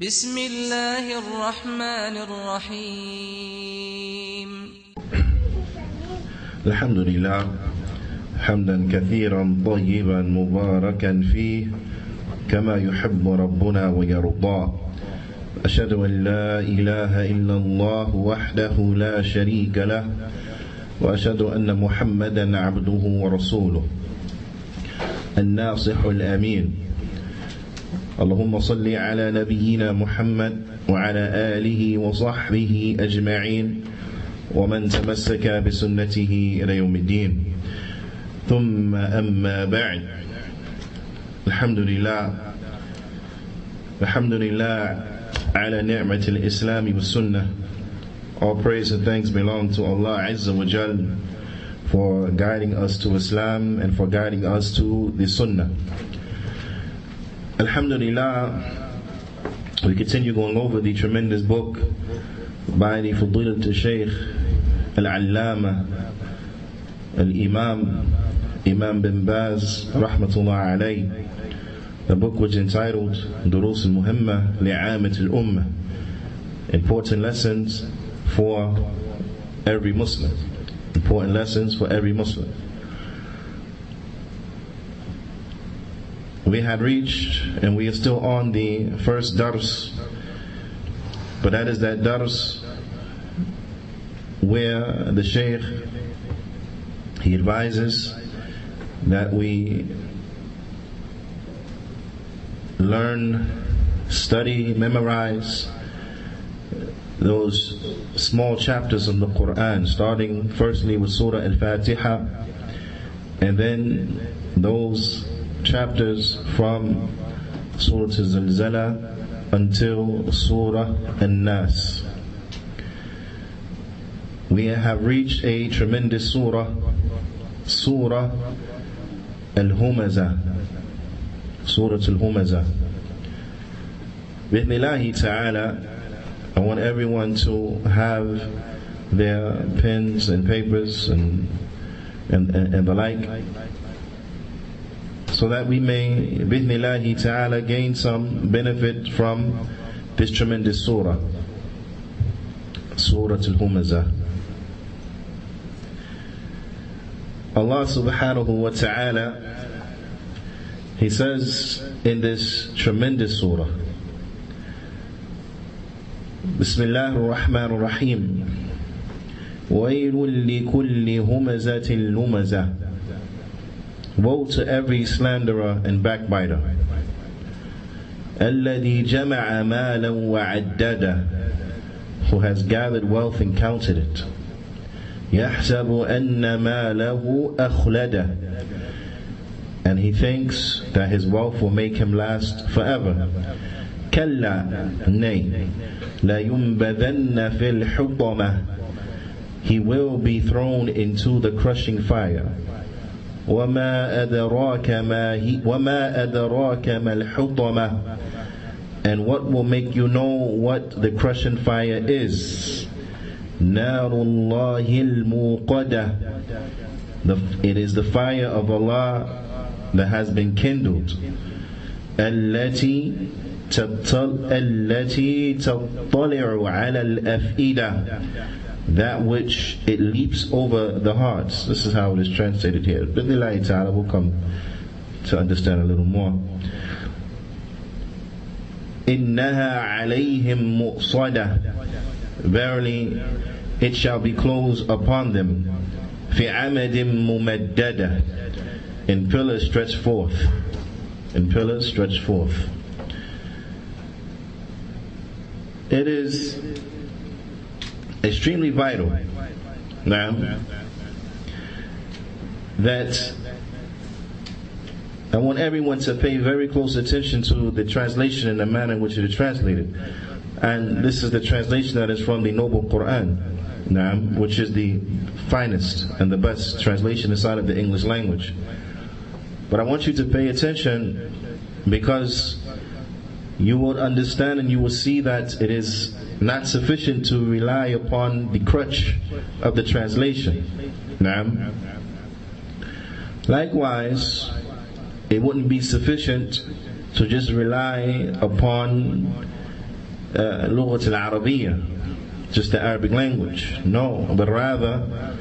بسم الله الرحمن الرحيم الحمد لله حمدا كثيرا طيبا مباركا فيه كما يحب ربنا ويرضى. أشهد أن لا إله إلا الله وحده لا شريك له وأشهد أن محمدا عبده ورسوله الناصح الأمين. اللهم صل على نبينا محمد وعلى آله وصحبه أجمعين ومن تمسك بسنته إلى يوم الدين. ثم أما بعد. الحمد لله على نعمة الإسلام والسنة. All praise and thanks belong to Allah Azza wa Jal for guiding us to Islam and for guiding us to the Sunnah. Alhamdulillah, we continue going over the tremendous book by the Fadilat al-Shaykh al-Allama al-Imam bin Baz rahmatullah alayh. The book was entitled Durus al-Muhimma li'amat al-Ummah, important lessons for every Muslim. Important lessons for every Muslim. We had reached, and we are still on the first dars, but that is that dars where the Shaykh, he advises that we learn, study, memorize those small chapters of the Qur'an, starting firstly with Surah Al-Fatiha, and then those chapters from Surah Al-Zalzala until Surah Al-Nas. We have reached a tremendous surah, Surah Al-Humazah. Surah Al-Humazah. Bithnillahi ta'ala, I want everyone to have their pens and papers and the like, so that we may, bithnillahi ta'ala, gain some benefit from this tremendous surah, Surah Al-Humazah. Allah subhanahu wa ta'ala, He says in this tremendous surah, Bismillah ar-Rahman ar-Rahim, وَيْلٌ لِكُلِّ هُمَزَةٍ لُمَزَةٍ. Woe to every slanderer and backbiter. الَّذِي جَمَعَ مَالًا وَعَدَّدَهُ, who has gathered wealth and counted it. يَحْسَبُ أَنَّ مَالَهُ أَخْلَدَهُ, and he thinks that his wealth will make him last forever. كَلَّا, nay, لَيُنْبَذَنَّ فِي الْحُطَمَةِ, he will be thrown into the crushing fire. وَمَا أَدْرَاكَ مَا الْحُطَمَةِ, and what will make you know what the crushing fire is? نَارُ اللَّهِ الْمُوقَدَةِ, it is the fire of Allah that has been kindled. التي تطلع على الأفئدة, that which it leaps over the hearts. This is how it is translated here. Bismillah ta'ala, we'll come to understand a little more. إنها عليهم مؤصدة, verily it shall be closed upon them. في عمد ممددة, in pillars stretched forth. In pillars stretched forth. It is extremely vital now that I want everyone to pay very close attention to the translation and the manner in which it is translated. And this is the translation that is from the Noble Qur'an, which is the finest and the best translation inside of the English language. But I want you to pay attention, because you will understand and you will see that it is not sufficient to rely upon the crutch of the translation. Likewise, it wouldn't be sufficient to just rely upon Lughat al-Arabiyyah, just the Arabic language. No, but rather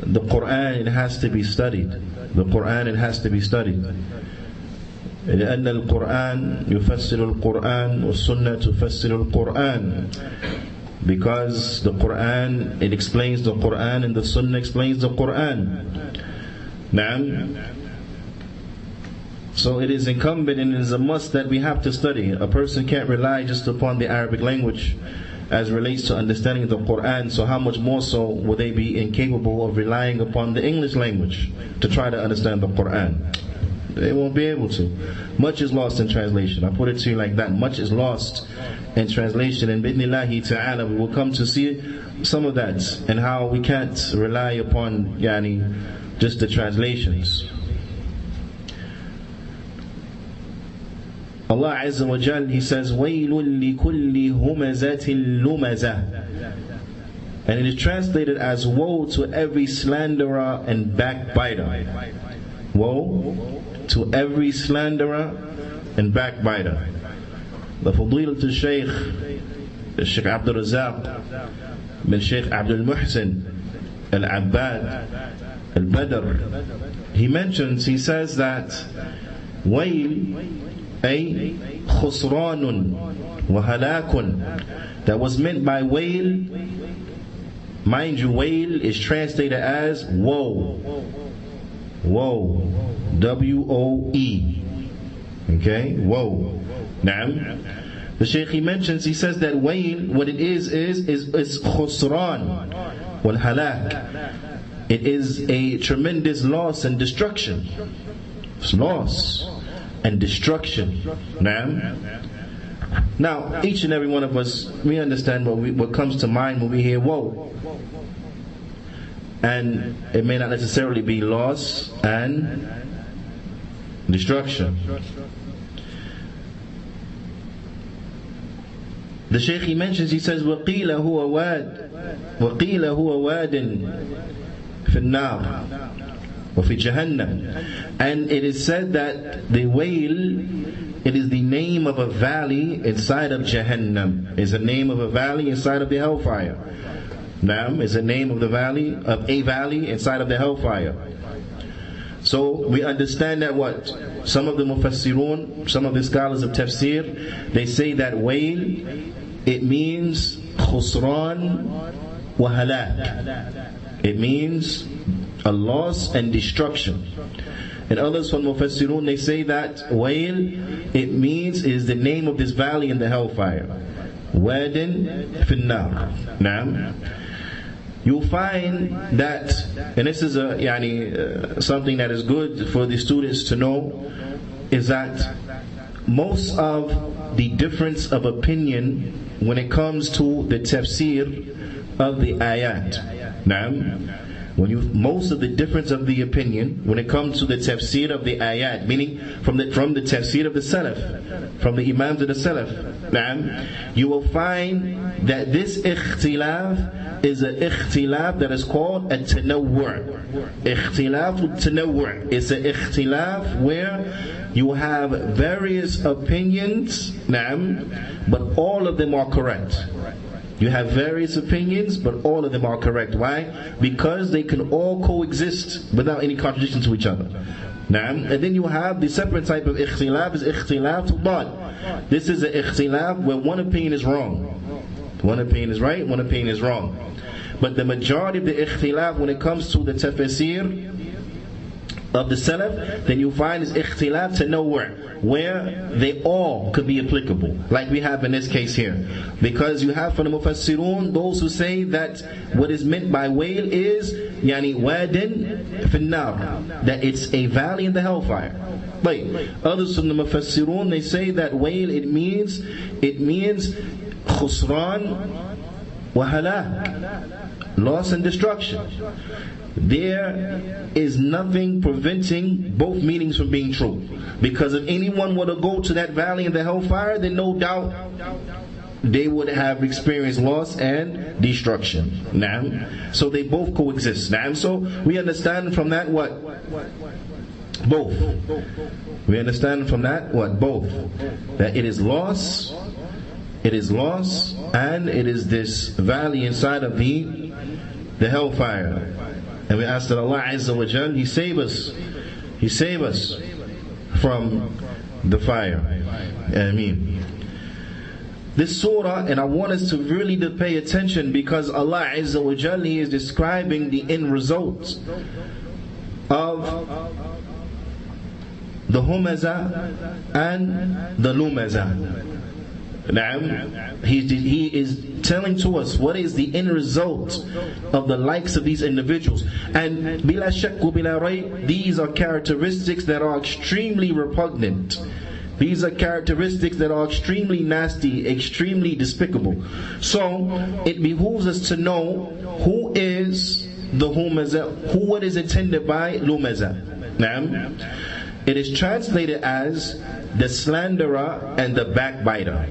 the Qur'an, it has to be studied. The Qur'an, it has to be studied. لأن القرآن يفسر القرآن والسنة تفسر القرآن. Because the Qur'an, it explains the Qur'an, and the Sunnah explains the Qur'an. Naam. So it is incumbent and it is a must that we have to study. A person can't rely just upon the Arabic language as relates to understanding the Qur'an. So how much more so will they be incapable of relying upon the English language to try to understand the Qur'an? They won't be able to. Much is lost in translation. I put it to you like that. Much is lost in translation. And bidnillahi ta'ala, we will come to see some of that and how we can't rely upon just the translations. Allah Azza wa Jal, He says, وَيْلٌ لِكُلِّ هُمَزَةٍ لُمَزَةٍ. And it is translated as woe to every slanderer and backbiter. Woe to every slanderer and backbiter. The Fadilat al-Shaykh Abdul Razak bin Shaykh Abdul Muhsin al-Abbad al-Badr, he mentions, he says that Wail ay khusranun wa halakun. That was meant by wail. Mind you, wail is translated as woe. Woe. W-O-E. Okay? Woe. Naam. The Shaykh, he mentions, he says that wail, what it is khusran wal halak. It is a tremendous loss and destruction. It's loss and destruction. Now, each and every one of us, we understand what comes to mind when we hear woe. And it may not necessarily be loss and destruction. The Shaykh, he mentions, he says, وَقِيلَ هُوَ وَادٍ فِي النَّارِ وَفِي جَهَنَّمْ. And it is said that the wail, it is the name of a valley inside of Jahannam. It's a name of a valley inside of the hellfire. Naam is the name of the valley, of a valley inside of the hellfire. So we understand that what? Some of the mufassirun, some of the scholars of tafsir, they say that wail, it means khusran wa halak. It means a loss and destruction. And others from mufassirun, they say that wail, it means, is the name of this valley in the hellfire. Wadin finnar. Naam. You'll find that, and this is something that is good for the students to know, is that most of the difference of opinion when it comes to the tafsir of the ayat. Naam. Most of the difference of the opinion when it comes to the tafsir of the ayat, meaning from the tafsir of the Salaf, from the Imams of the Salaf, you will find that this ikhtilaf is an ikhtilaf that is called a tanawwu'. Ikhtilaf al-tanawwu'. It's an ikhtilaf where you have various opinions, but all of them are correct. You have various opinions, but all of them are correct. Why? Because they can all coexist without any contradiction to each other. And then you have the separate type of ikhtilaf, is ikhtilaf tudad. This is an ikhtilaf where one opinion is wrong. One opinion is right, one opinion is wrong. But the majority of the ikhtilaf when it comes to the tafsir of the Salaf, then you find is ikhtilaf tanawwu', where they all could be applicable, like we have in this case here. Because you have from the mufassirun those who say that what is meant by wail is wadin finnar, that it's a valley in the hellfire. But others from the mufassirun, they say that wail, it means khusran wa halak, loss and destruction. There is nothing preventing both meanings from being true. Because if anyone were to go to that valley in the hellfire, then no doubt they would have experienced loss and destruction. Naam. So they both coexist. Naam. So we understand from that what? Both. We understand from that what? Both. That it is loss it is loss, and it is this valley inside of the hellfire. And we ask that Allah Azza wa Jal, He save us from the fire. Ameen. This surah, and I want us to really pay attention, because Allah Azza wa Jal is describing the end result of the humaza and the lumaza. He is telling to us what is the end result of the likes of these individuals. And bila shakku bila rayb, these are characteristics that are extremely repugnant. These are characteristics that are extremely nasty, extremely despicable. So it behooves us to know who is the humaza, what is intended by lumaza. It is translated as the slanderer and the backbiter.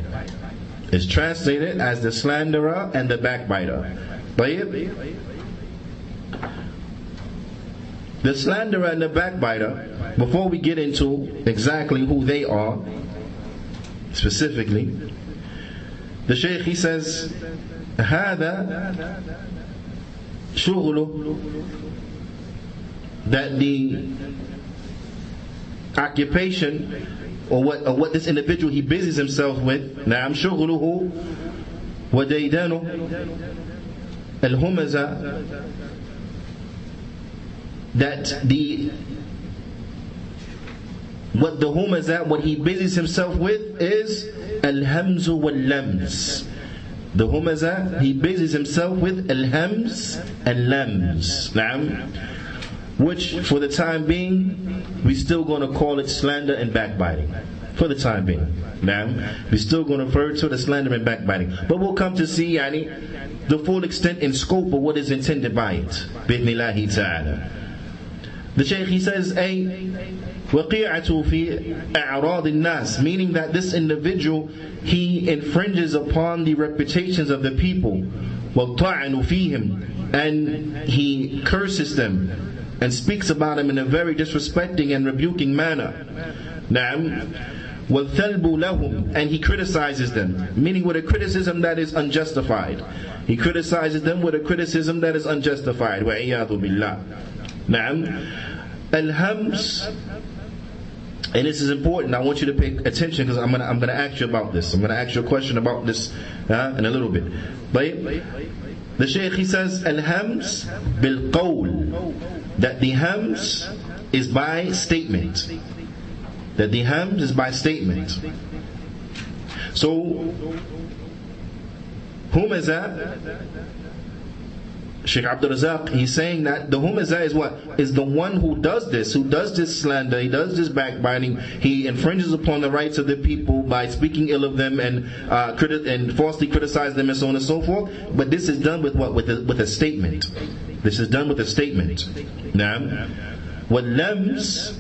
It's translated as the slanderer and the backbiter. The slanderer and the backbiter, before we get into exactly who they are specifically, the Shaykh, he says, هذا شغل, that the occupation or what this individual he busies himself with, نعم شغله وديدانه الهمزة, that what the humaza, what he busies himself with is al-hamzu wal-lams. The humaza, he busies himself with al-hams and lams, which for the time being we're still going to call it slander and backbiting. For the time being, we're still going to refer to the slander and backbiting, but we'll come to see the full extent and scope of what is intended by it, bi'idhnillahi ta'ala. The Shaykh, he says, وَقِيعَةُ فِي أَعْرَاضِ النَّاسِ, meaning that this individual, he infringes upon the reputations of the people, وَالطَّعَنُ فِيهِمْ, and he curses them and speaks about them in a very disrespecting and rebuking manner. وَالْثَلْبُ لَهُمْ, and he criticizes them, meaning with a criticism that is unjustified. He criticizes them with a criticism that is unjustified. وَعِيَاذُ بِاللَّهِ. Al-hams, and this is important, I want you to pay attention, because I'm going to ask you about this. I'm going to ask you a question about this in a little bit. But the Shaykh, he says, al-hams bil-qawl, that the hams is by statement. That the hams is by statement. So humaza, Shaykh Abdul Razak, he's saying that the humaza is what? Is the one who does this slander, he does this backbiting, he infringes upon the rights of the people by speaking ill of them and falsely criticize them and so on and so forth. But this is done with what? With a statement. This is done with a statement. Naam. وَاللَّمْس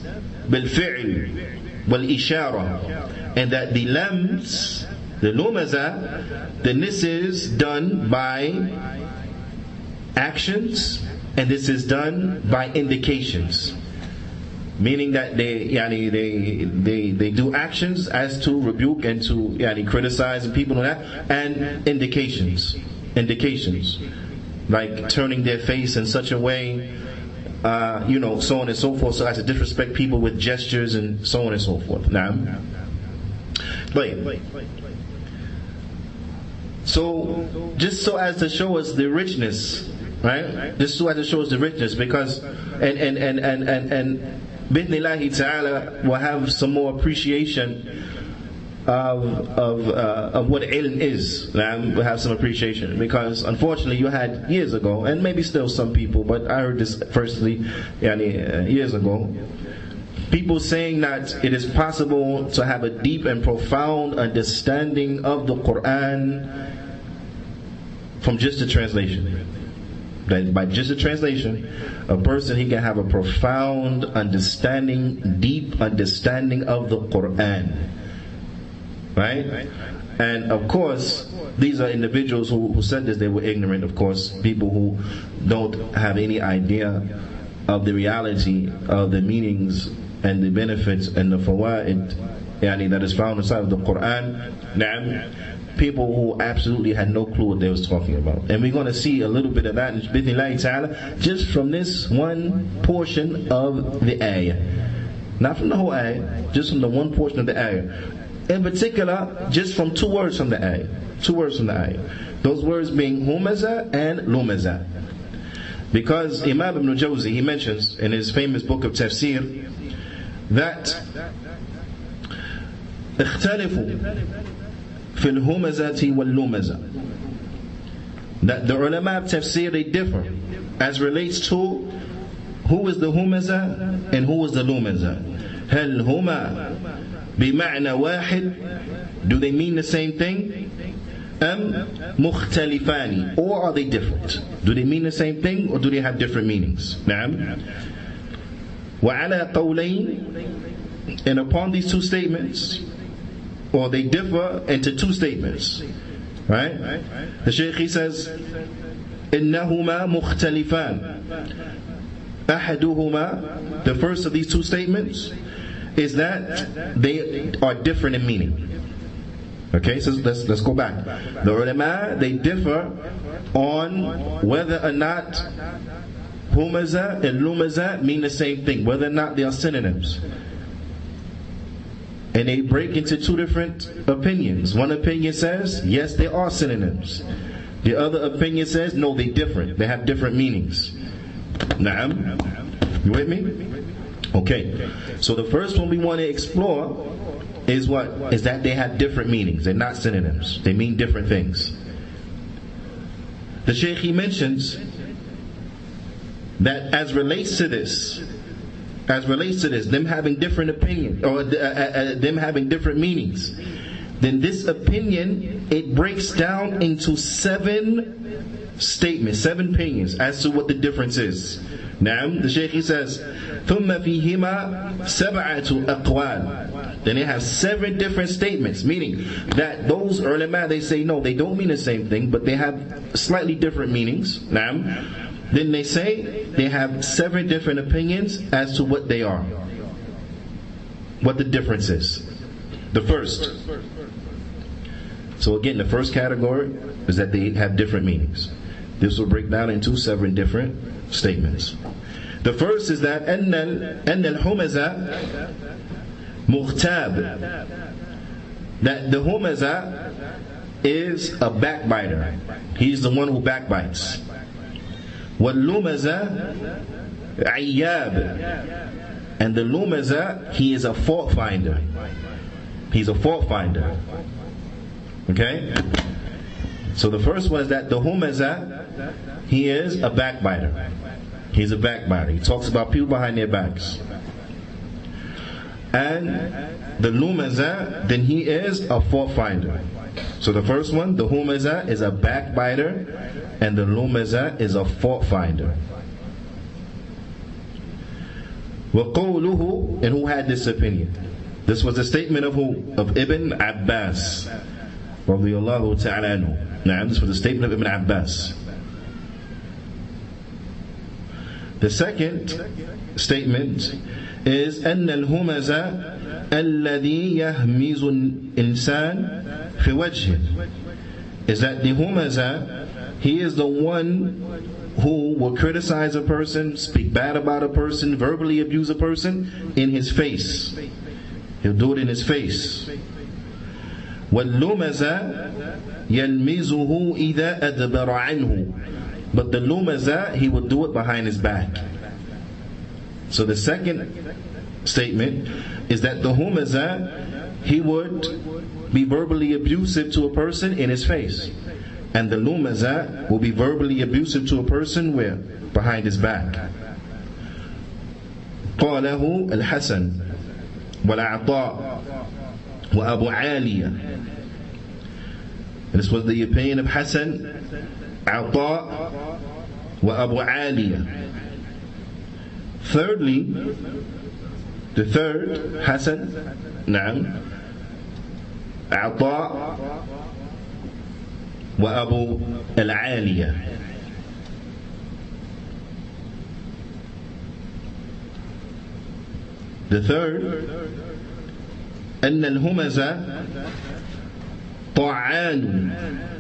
بِالْفِعْلِ وَالْإِشَارَةِ, and that the lams, the lumaza, then this is done by actions, and this is done by indications, meaning that they do actions as to rebuke and to criticize people on that, and indications like turning their face in such a way, so on and so forth, so as to disrespect people with gestures and so on and so forth. So just so as to show us the richness, right? Just so as to show us the richness, because and bi'idhnillahi ta'ala we'll have some more appreciation of what ilm is. We'll have some appreciation, because unfortunately you had years ago, and maybe still some people, but I heard this firstly years ago, people saying that it is possible to have a deep and profound understanding of the Qur'an from just a translation. That by just a translation, a person, he can have a profound understanding, deep understanding of the Qur'an. Right? And of course, these are individuals who said this, they were ignorant, of course, people who don't have any idea of the reality of the meanings and the benefits and the fawaid that is found inside of the Qur'an. people who absolutely had no clue what they was talking about. And we're going to see a little bit of that just from this one portion of the ayah. Not from the whole ayah, just from the one portion of the ayah. In particular, just from two words from the ayah. Two words from the ayah. Those words being humaza and lumaza. Because Imam Ibn Jawzi, he mentions in his famous book of tafsir that اختلفوا في الهمزة واللمزة, that the ulama of tafsir, they differ as relates to who is the humaza and who is the lumaza. هل هما بمعنى واحد, do they mean the same thing? مختلفان, or are they different? Do they mean the same thing or do they have different meanings? نعم. وعلى قولين, and upon these two statements, or they differ into two statements, right? The Shaykh, he says إنهما مختلفان. أحدهما, the first of these two statements is that they are different in meaning. Okay, so let's go back. The ulama, they differ on whether or not humaza and lumaza mean the same thing, whether or not they are synonyms. And they break into two different opinions. One opinion says, yes, they are synonyms. The other opinion says, no, they're different. They have different meanings. Naam? You with me? Okay. So the first one we want to explore is what? Is that they have different meanings. They're not synonyms. They mean different things. The Shaykh, he mentions that as relates to this, them having different opinions, or them having different meanings, then this opinion, it breaks down into 7 statements, 7 opinions as to what the difference is. Now, the Shaykh, he says, ثُمَّ فِيهِمَا سَبْعَةُ أَقْوَالٍ. Then they have 7 different statements, meaning that those ulama, they say no, they don't mean the same thing, but they have slightly different meanings. Now, then they say they have 7 different opinions as to what they are, what the difference is. The first. So again, the first category is that they have different meanings. This will break down into 7 different statements. The first is that أن الهمزة مغتاب, that the humaza is a backbiter. He's the one who backbites. وَاللُّمَزَ عِيَّابٌ, and the lumaza, he is a fault finder. He's a fault finder. Okay? So the first one is that the humaza, he is a backbiter. He's a backbiter. He talks about people behind their backs. And the lumaza, then he is a fault finder. So the first one, the humaza, is a backbiter, and the lumaza is a fault finder. وَقَوْلُهُ, and who had this opinion? This was a statement of who? Of Ibn Abbas radiyallahu ta'ala anhu. Now, this was a statement of Ibn Abbas. The second statement is أن الهمزة الذي يهمز الإنسان في وجهه, is that the humaza, he is the one who will criticize a person, speak bad about a person, verbally abuse a person in his face. He'll do it in his face. وَاللُّمَزَ يَلْمِزُهُ إِذَا أَدْبَرَ عَنْهُ, but the lumaza, he will do it behind his back. So the second statement is that the humaza, he would be verbally abusive to a person in his face, and the lumaza will be verbally abusive to a person where? Behind his back. قاله الحسن والعطاء وأبو عالية. This was the opinion of Hasan, Ata, wa Abu Aliya. Thirdly, the third, Hasan, Naam, Ata, wa Abu Al-Aliya. The third, أن الهمزة طعان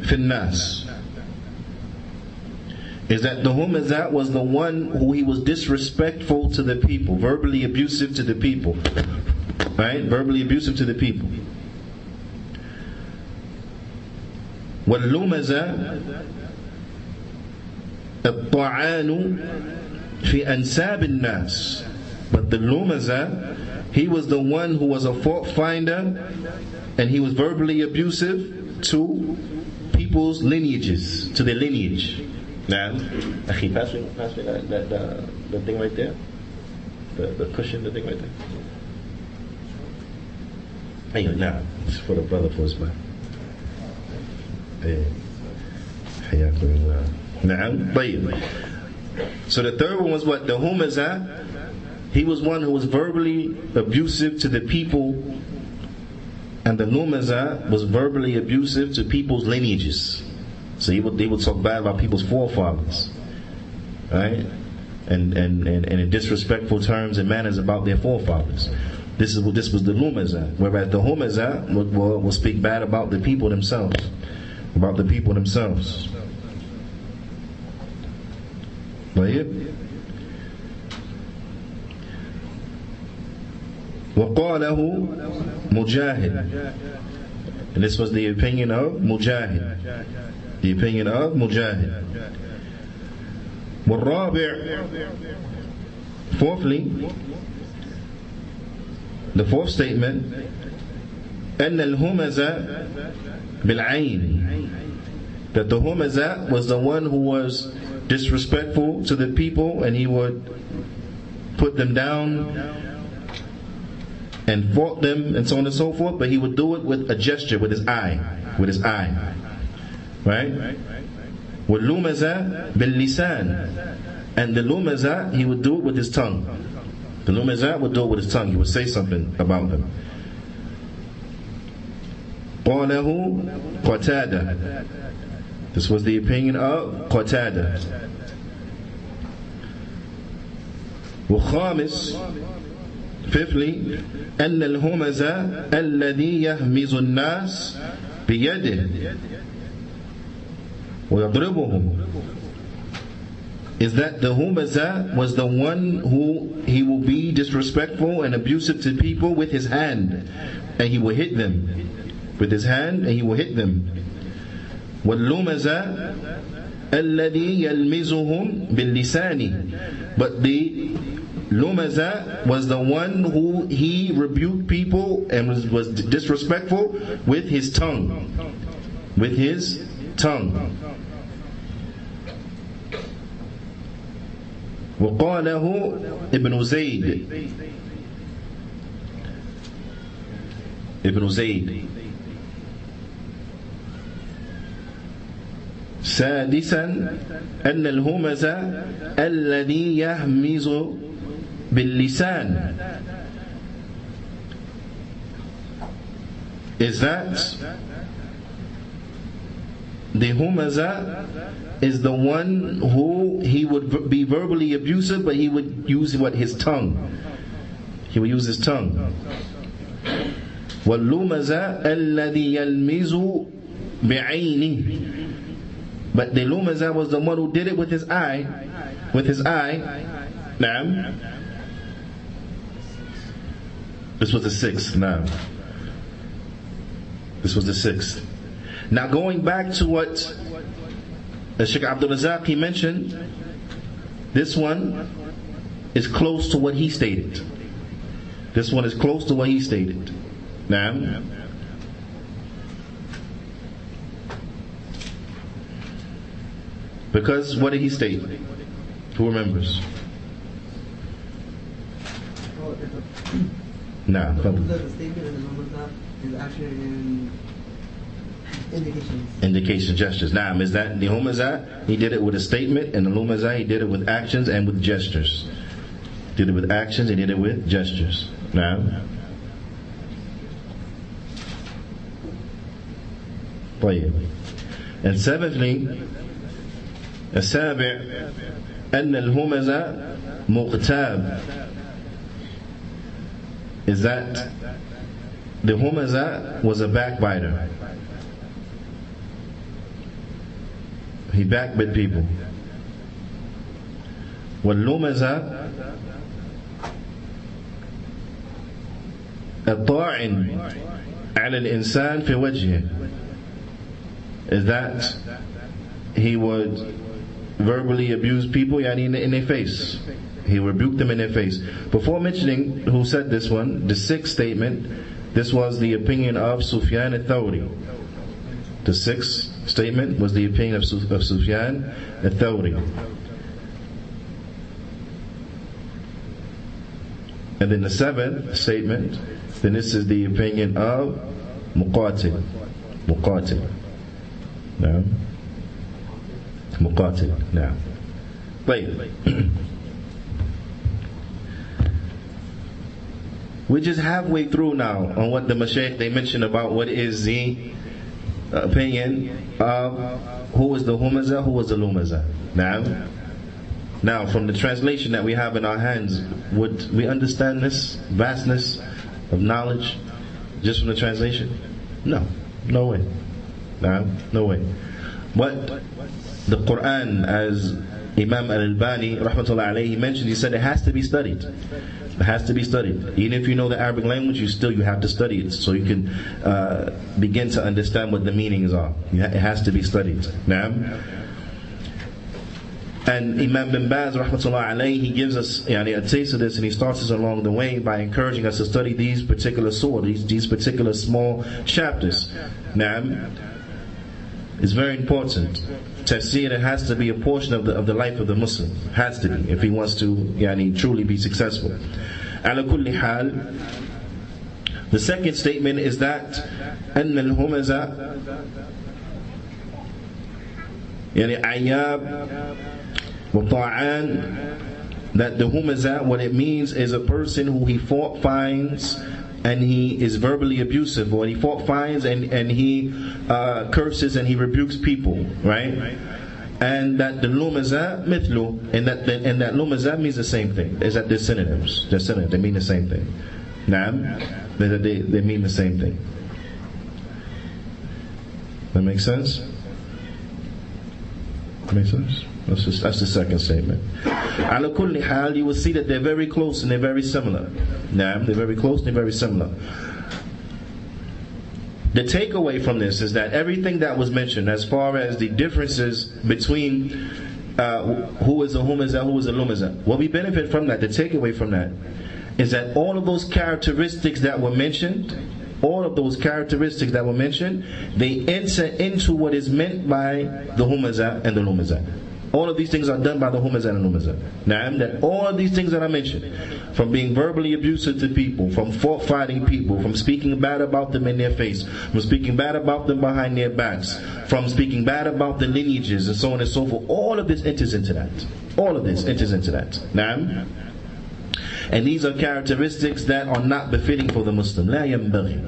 في الناس, is that the humaza was the one who he was disrespectful to the people, verbally abusive to the people, right? Verbally abusive to the people. واللمزة الطعان في أنساب الناس, but the lumaza, he was the one who was a fault finder, and he was verbally abusive to people's lineages, to their lineage. Now, Akhi, pass me the thing right there, the cushion, the thing right there. Hey, now, it's for the brother for his man. Na'am, طيب. So the third one was what? The humaza. He was one who was verbally abusive to the people, and the lumaza was verbally abusive to people's lineages. So they would talk bad about people's forefathers, right? And in disrespectful terms and manners about their forefathers. This was the lumaza. Whereas the humaza will speak bad about the people themselves. About the people themselves. طيب. وقاله مجاهد, and this was the opinion of Mujahid. The opinion of Mujahid. والرابع, fourthly, the fourth statement, أن الهمزة بالعين, that the humaza was the one who was disrespectful to the people, and he would put them down and fought them and so on and so forth, but he would do it with a gesture, with his eye, right? وَاللُّمَزَةِ بِاللِّسَانِ, and the lumaza, he would do it with his tongue. The lumaza would do it with his tongue. He would say something about them. قَالَهُ قَتَادَةَ, this was the opinion of Qatada. وخامس, fifthly, أن الهمزة الذي يهمز الناس بيده ويضربهم, is that the humaza was the one who he will be disrespectful and abusive to people with his hand, and he will hit them with his hand, and he will hit them. واللمزة الذي يلمزهم باللسان, but the lumaza was the one who he rebuked people and was disrespectful with his tongue. With his tongue. وقاله ابن زيد. سادسا أن الهمزة الذي يهمز باللسان, is that the humaza is the one who he would be verbally abusive, but he would use his tongue. He would use his tongue. وَاللُّمَزَةَ الَّذِي يَلْمِزُ بِعَيْنِهِ, but the lumaza was the one who did it with his eye. Naam. This was the sixth. Now, this was the sixth. Now, going back to what Sheikh Abdul Razak he mentioned, this one is close to what he stated. This one is close to what he stated. Now, because what did he state? Who remembers? Nah. Indication, gestures. Now, is that the humaza? He did it with a statement, and the lumaza he did it with actions and with gestures. Did it with actions, he did it with gestures. Now, and seventhly, السابع أن الهمزة مغتاب, is that the humaza was a backbiter. He backbit people. واللمزة الطاعن على الإنسان في وجهه, is that he would verbally abuse people in their face. He rebuked them in their face. Before mentioning who said this one, the sixth statement, this was the opinion of Sufyan al-Thawri. The sixth statement was the opinion of Sufyan al-Thawri. And then the seventh statement, then this is the opinion of Muqatil. Now, Muqatil. Now, we're just halfway through now on what the Mashaykh they mentioned about what is the opinion of who is the Humaza, who is the Lumaza. Now, from the translation that we have in our hands, would we understand this vastness of knowledge just from the translation? No way. No way. But the Qur'an, as Imam Al-Albani rahmatullahi alayhi mentioned, he said it has to be studied. It has to be studied. Even if you know the Arabic language, you have to study it so you can begin to understand what the meanings are. It has to be studied. And Imam bin Baz rahmatullahi alayhi, he gives us a taste of this, and he starts us along the way by encouraging us to study these particular surahs, these particular small chapters. It's very important. Tafsir, it has to be a portion of the life of the Muslim. It has to be, if he wants to truly be successful. Ala kulli hal, the second statement is that أن الهمزة عياب وطاعان, that the humaza, what it means is a person who he fault finds and he is verbally abusive, or he fault finds and he curses and he rebukes people, right? And that the lumaza mithlu, and that lumaza means the same thing. Is that they're synonyms? They mean the same thing. They mean the same thing. That makes sense? Makes sense? That's the second statement. Ala kulli hal, you will see that they're very close and they're very similar. They're very close and they're very similar. The takeaway from this is that everything that was mentioned as far as the differences between who is a humaza, who is a lumaza, what we benefit from that, the takeaway from that, is that all of those characteristics that were mentioned, they enter into what is meant by the humaza and the lumaza. All of these things are done by the humaza and the lumaza. That all of these things that I mentioned, from being verbally abusive to people, from fault fighting people, from speaking bad about them in their face, from speaking bad about them behind their backs, from speaking bad about the lineages and so on and so forth, all of this enters into that. And these are characteristics that are not befitting for the Muslim. لا ينبغي.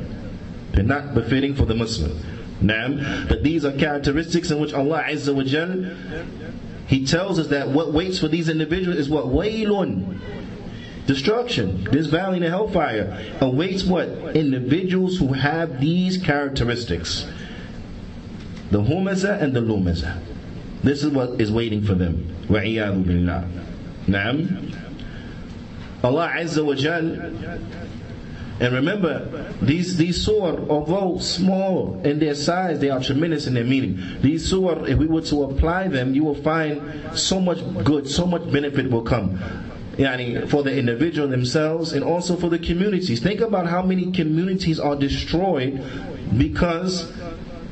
They're not befitting for the Muslim. But these are characteristics in which Allah Azza wa Jal, He tells us that what waits for these individuals is what? Waylun. Destruction. This valley in the hellfire awaits what? Individuals who have these characteristics. The humaza and the lumaza. This is what is waiting for them. وَعِيَاذُ بِاللَّهِ. Allah Azza wa Jal, and remember, these surah, although small in their size, they are tremendous in their meaning. These surah, if we were to apply them, you will find so much good, so much benefit will come. For the individual themselves and also for the communities. Think about how many communities are destroyed because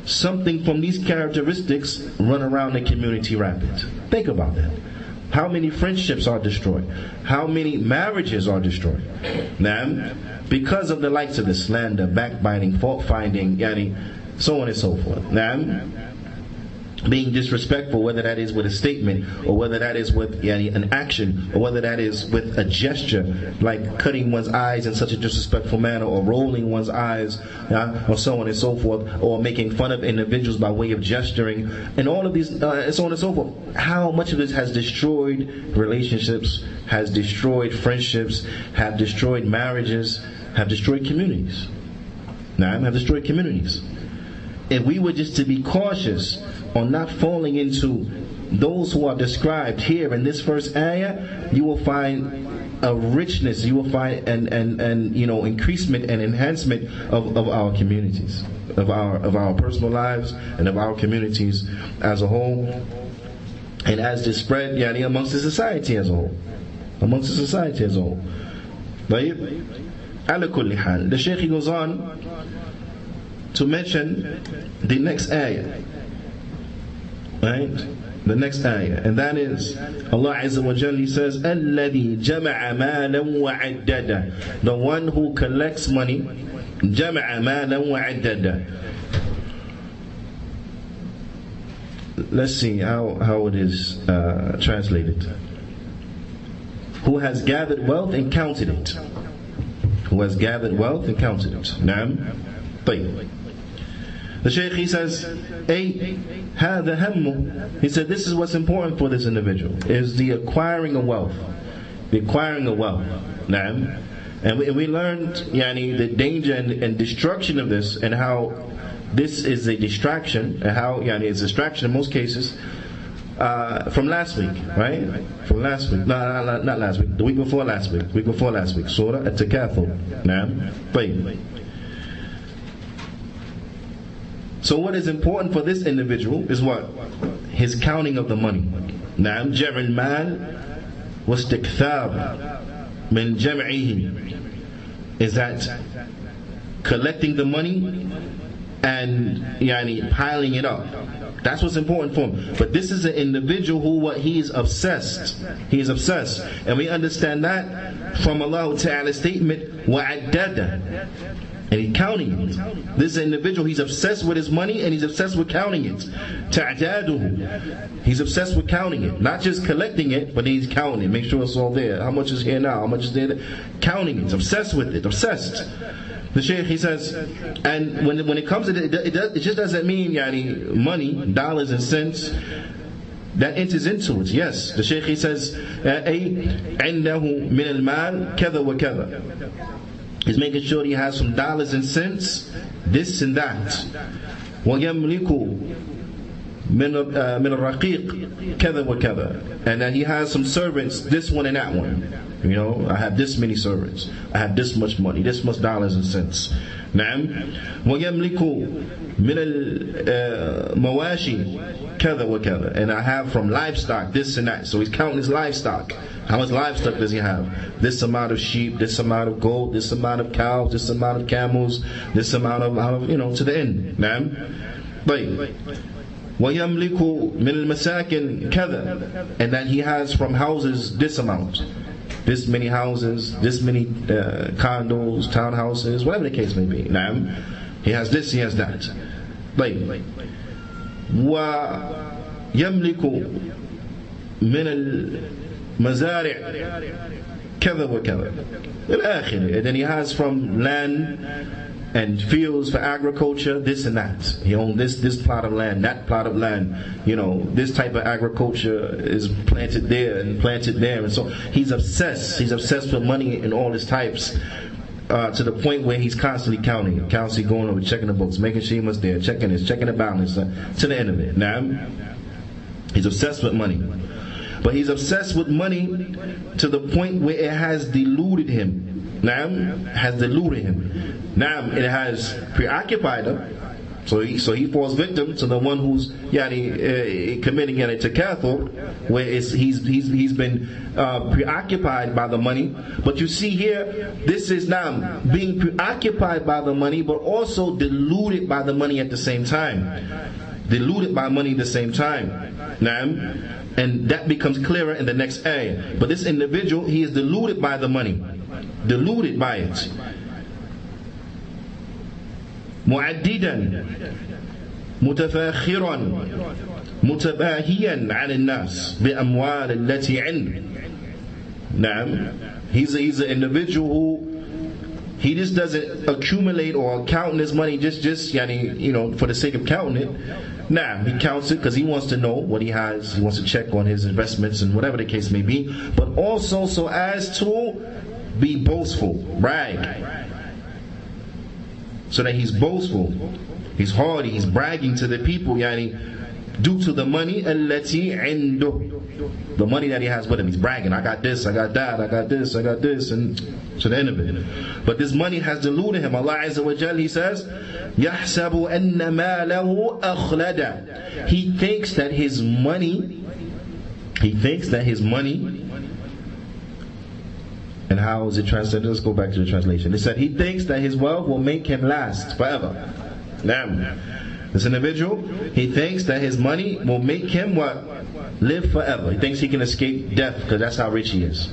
something from these characteristics run around the community rampant. Think about that. How many friendships are destroyed? How many marriages are destroyed? Because of the likes of the slander, backbiting, fault finding, so on and so forth. Being disrespectful, whether that is with a statement, or whether that is with an action, or whether that is with a gesture, like cutting one's eyes in such a disrespectful manner, or rolling one's eyes, or so on and so forth, or making fun of individuals by way of gesturing, and all of these, so on and so forth. How much of this has destroyed relationships, has destroyed friendships, have destroyed marriages, have destroyed communities. Have destroyed communities. If we were just to be cautious on not falling into those who are described here in this first ayah, you will find a richness, you will find an increasement and enhancement of our communities, of our personal lives and of our communities as a whole, and as this spread amongst the society as a whole. Right? Ala kulli hal. The Shaykh goes on to mention the next ayah. Right? The next ayah, and that is Allah Azza wa Jalla says, الَّذِي جَمَعَ مَالًا وَعَدَّدَ, the one who collects money, جَمَعَ مَالًا وَعَدَّدَ. Let's see how it is translated. Who has gathered wealth and counted it. Who has gathered wealth and counted it. Naam. طيب. The Shaykh, he says, هذا همه. He said, this is what's important for this individual, is the acquiring of wealth. The acquiring of wealth. Naam. And we learned the danger and destruction of this, and how this is a distraction, and how it's a distraction in most cases, from last week, right? From last week. No, not last week. The week before last week. Surah At-Takathur. Naam. طيب. So what is important for this individual is what? His counting of the money. Naam, جمع المال واستكثار من جمعه, is that collecting the money and piling it up. That's what's important for him. But this is an individual who he is obsessed. He is obsessed. And we understand that from Allah Ta'ala's statement, وَعَدَّدَ, and he's counting it. This individual, he's obsessed with his money and he's obsessed with counting it. تَعْدَادُهُ, he's obsessed with counting it. Not just collecting it, but he's counting it. Make sure it's all there. How much is here now? How much is there? Counting it. Obsessed with it. Obsessed. The Shaykh, he says, and when it comes to it just doesn't mean money, dollars and cents. That enters into it. Yes. The Shaykh, he says, عِنْدَهُ مِنَ الْمَالِ كَذَا وَكَذَا. He's making sure he has some dollars and cents, this and that. وَيَمْلِكُ مِنَ الرَّقِيقِ كَذَا وَكَذَا. And that he has some servants, this one and that one. I have this many servants. I have this much money, this much dollars and cents. نعم. وَيَمْلِكُ مِنَ الْمَوَاشِي كَذَا وَكَذَا. And I have from livestock, this and that. So he's counting his livestock. How much livestock does he have? This amount of sheep, this amount of goat, this amount of cows, this amount of camels, this amount of to the end. نعم. طيب. وَيَمْلِكُ مِنَ الْمَسَاكِنِ كَذَا. And that he has from houses this amount. This many houses, this many condos, townhouses, whatever the case may be. Naam. He has this, he has that. طيب. وَيَمْلِكُ مِنَ الْمَزَارِعِ كَذَا وَكَذَا الآخر. And then he has from land and fields for agriculture, this and that. He owns this plot of land, that plot of land. This type of agriculture is planted there and planted there. And so he's obsessed. He's obsessed with money in all its types. To the point where he's constantly counting, constantly going over, checking the books, making sure he was there, checking this, checking the balance, to the end of it. Now, he's obsessed with money. But he's obsessed with money to the point where it has deluded him. Naam, has deluded him. Naam, it has preoccupied him. So he falls victim to the one who's committing a takathur, where he's been preoccupied by the money. But you see here, this is now being preoccupied by the money, but also deluded by the money at the same time. Deluded by money at the same time. Naam. And that becomes clearer in the next ayah. But this individual, he is deluded by the money. Deluded by it. مُعَدِّدًا مُتَفَاخِرًا مُتَبَاهِيًا عَلى النَّاسِ بِأَمْوَالِ الَّتِي عِنْدِ. Naam. He's an individual who he just doesn't accumulate or count his money just for the sake of counting it. Nah, he counts it because he wants to know what he has. He wants to check on his investments and whatever the case may be. But also so as to be boastful, brag. So that he's boastful, he's haughty, he's bragging to the people, due to the money التي عنده, the money that he has with him. He's bragging, I got this, I got that, I got this, I got this, and to the end of it. But this money has deluded him. Allah Azza wa Jal, He says, يحسب أن ماله أخلد. He thinks that his money, and how is it translated? Let's go back to the translation. It said he thinks that his wealth will make him last forever. Now, this individual, he thinks that his money will make him what? Live forever. He thinks he can escape death because that's how rich he is.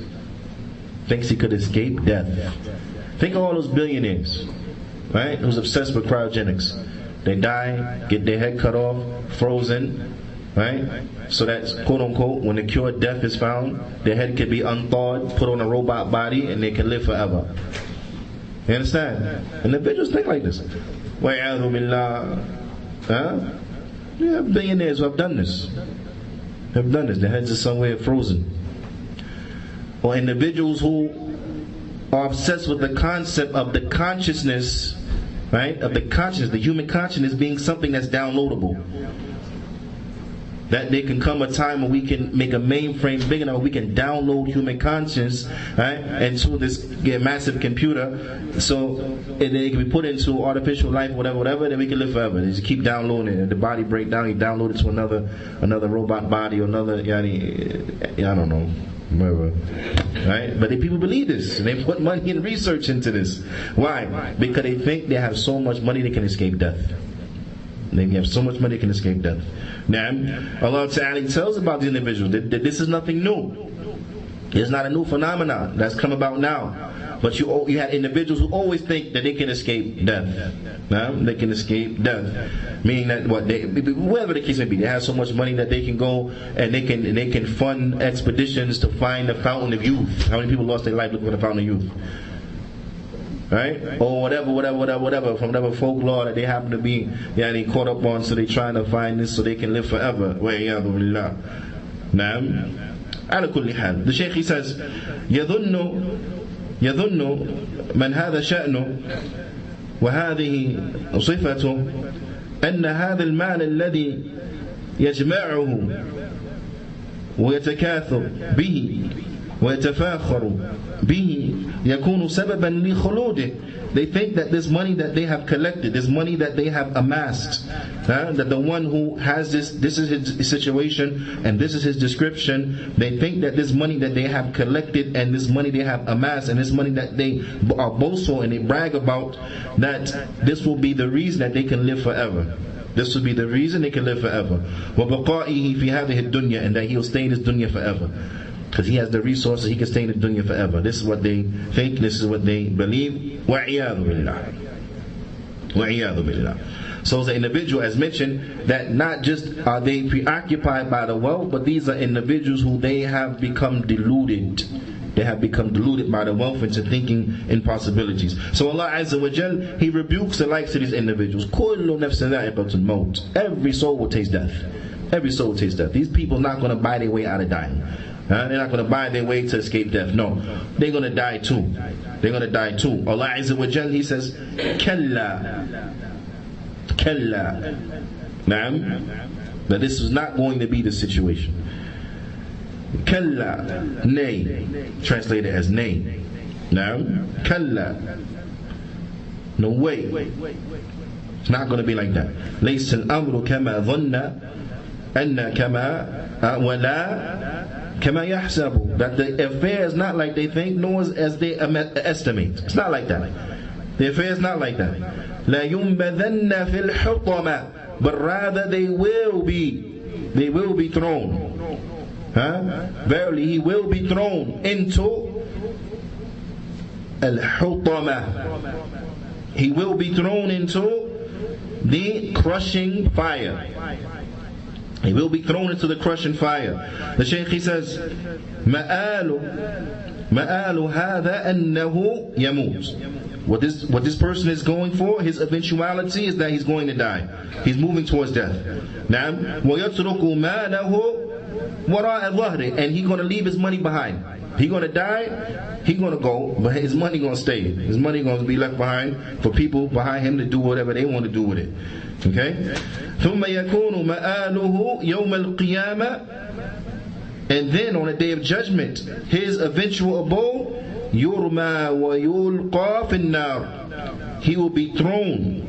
Thinks he could escape death. Think of all those billionaires, right? Who's obsessed with cryogenics. They die, get their head cut off, frozen, right? So that's quote unquote, when the cure of death is found, their head can be unthawed, put on a robot body, and they can live forever. You understand? Individuals think like this. وَعِيَاذُ بِاللَّهِ. You have billionaires who have done this. Their heads are somewhere frozen. Or individuals who are obsessed with the concept of the consciousness, right? Of the consciousness, the human consciousness being something that's downloadable. That there can come a time when we can make a mainframe big enough, we can download human conscience, right, into this massive computer, so it can be put into artificial life, whatever, then we can live forever. They just keep downloading it, and the body break down, you download it to another robot body, or another, I don't know, whatever, right? But people believe this, and they put money and research into this. Why? Because they think they have so much money they can escape death. They have so much money they can escape death. Now, Allah Ta'ala tells about the individual that this is nothing new. It's not a new phenomenon that's come about now. But you had individuals who always think that they can escape death. They can escape death. Meaning that whatever the case may be, they have so much money that they can go and they can fund expeditions to find the fountain of youth. How many people lost their life looking for the fountain of youth? Right? Or whatever, from whatever folklore that they happen to be they caught up on, so they trying to find this so they can live forever. Now, على كل حال, the Shaykh, he says, يظن من هذا شأنه وهذه صفته أن هذا المال الذي يجمعه ويتكاثر به ويتفاخر به يكون سببا لخلوده. They think that this money that they have collected, this money that they have amassed, that the one who has this is his situation and this is his description, they think that this money that they have collected and this money they have amassed and this money that they are boastful and they brag about, that this will be the reason that they can live forever. This will be the reason they can live forever. وَبَقَائِهِ فِي هَذِهِ الدُّنْيَا, and that he will stay in this dunya forever. Because he has the resources, he can stay in the dunya forever. This is what they think, this is what they believe. وَعِيَاذُ بِاللَّهِ. So the individual, as mentioned, that not just are they preoccupied by the wealth, but these are individuals who they have become deluded. They have become deluded by the wealth into thinking impossibilities. So Allah Azza wa Jal, He rebukes the likes of these individuals. كُلُّ نَفْسٍ ذَائِقَةُ الْمَوْتِ. Every soul will taste death. Every soul will taste death. These people are not going to buy their way out of dying. They're not going to buy their way to escape death. No, they're going to die too. They're going to die too. Allah Azza wa Jal, He says, Kalla. Naam. That this is not going to be the situation. Kalla. Nay. Translated as nay. Naam. Kalla. No way. It's not going to be like that. ليس الأمر كما ظن أن كما ولا كما يحسب, that the affair is not like they think, nor as they estimate. It's not like that. The affair is not like that. لا ينبذن في الحطمة, but rather they will be thrown. Verily, he will be thrown into al-hutama. He will be thrown into the crushing fire. He will be thrown into the crushing fire. The Shaykh, he says, مآل هذا أنه يموت. What this person is going for, his eventuality is that he's going to die. He's moving towards death. نعم. ويترك ماله وَرَاءَ ظَهْرِ, and he's going to leave his money behind. He's going to die, he's going to go, but his money going to stay. His money going to be left behind for people behind him to do whatever they want to do with it. Okay? ثُمَّ يَكُونُ مَآلُهُ يَوْمَ الْقِيَامَةِ, and then on the day of judgment, his eventual abode, يُرْمَى وَيُلْقَى فِي النَّارِ, he will be thrown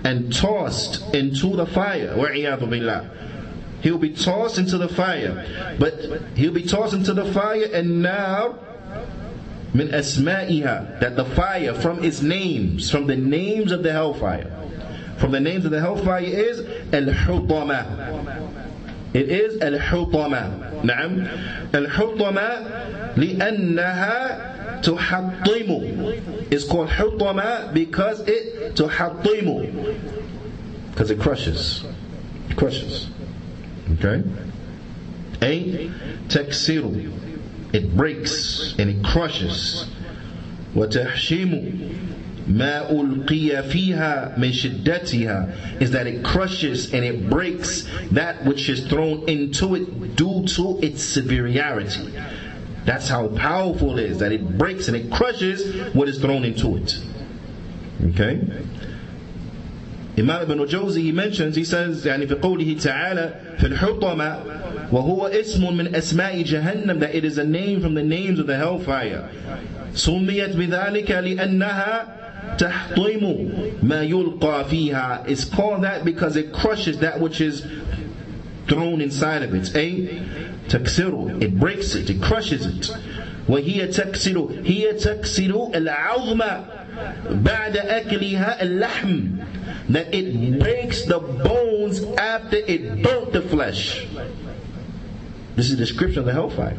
and tossed into the fire. وَعِيَاذُ بِاللَّهِ, he will be tossed into the fire. But he'll be tossed into the fire, and now min asma'iha, that the fire from its names, from the names of the hellfire, from the names of the hellfire is al-hutama. It is al-hutama. Na'am. Al-hutama li'annaha tuhattimu. It's called hutama because it tuhattimu, because it crushes. It crushes. Okay? A taksiru, it breaks and it crushes. وتحشيم ما ألقي فيها من شدتها, is that it crushes and it breaks that which is thrown into it due to its severity. That's how powerful it is, that it breaks and it crushes what is thrown into it. Okay? Imam Ibn Jawzi, he mentions, he says, يعني في قوله تعالى في الحطمة وهو اسم من أسماء جهنم, that it is a name from the names of the hellfire. سميت بذلك لأنها تحطم ما يلقى فيها. It's called that because it crushes that which is thrown inside of it. تكسر, it breaks it, it crushes it. وهي تكسر, هي تكسر العظم بعد أكلها اللحم, that it breaks the bones after it burnt the flesh. This is a description of the hellfire.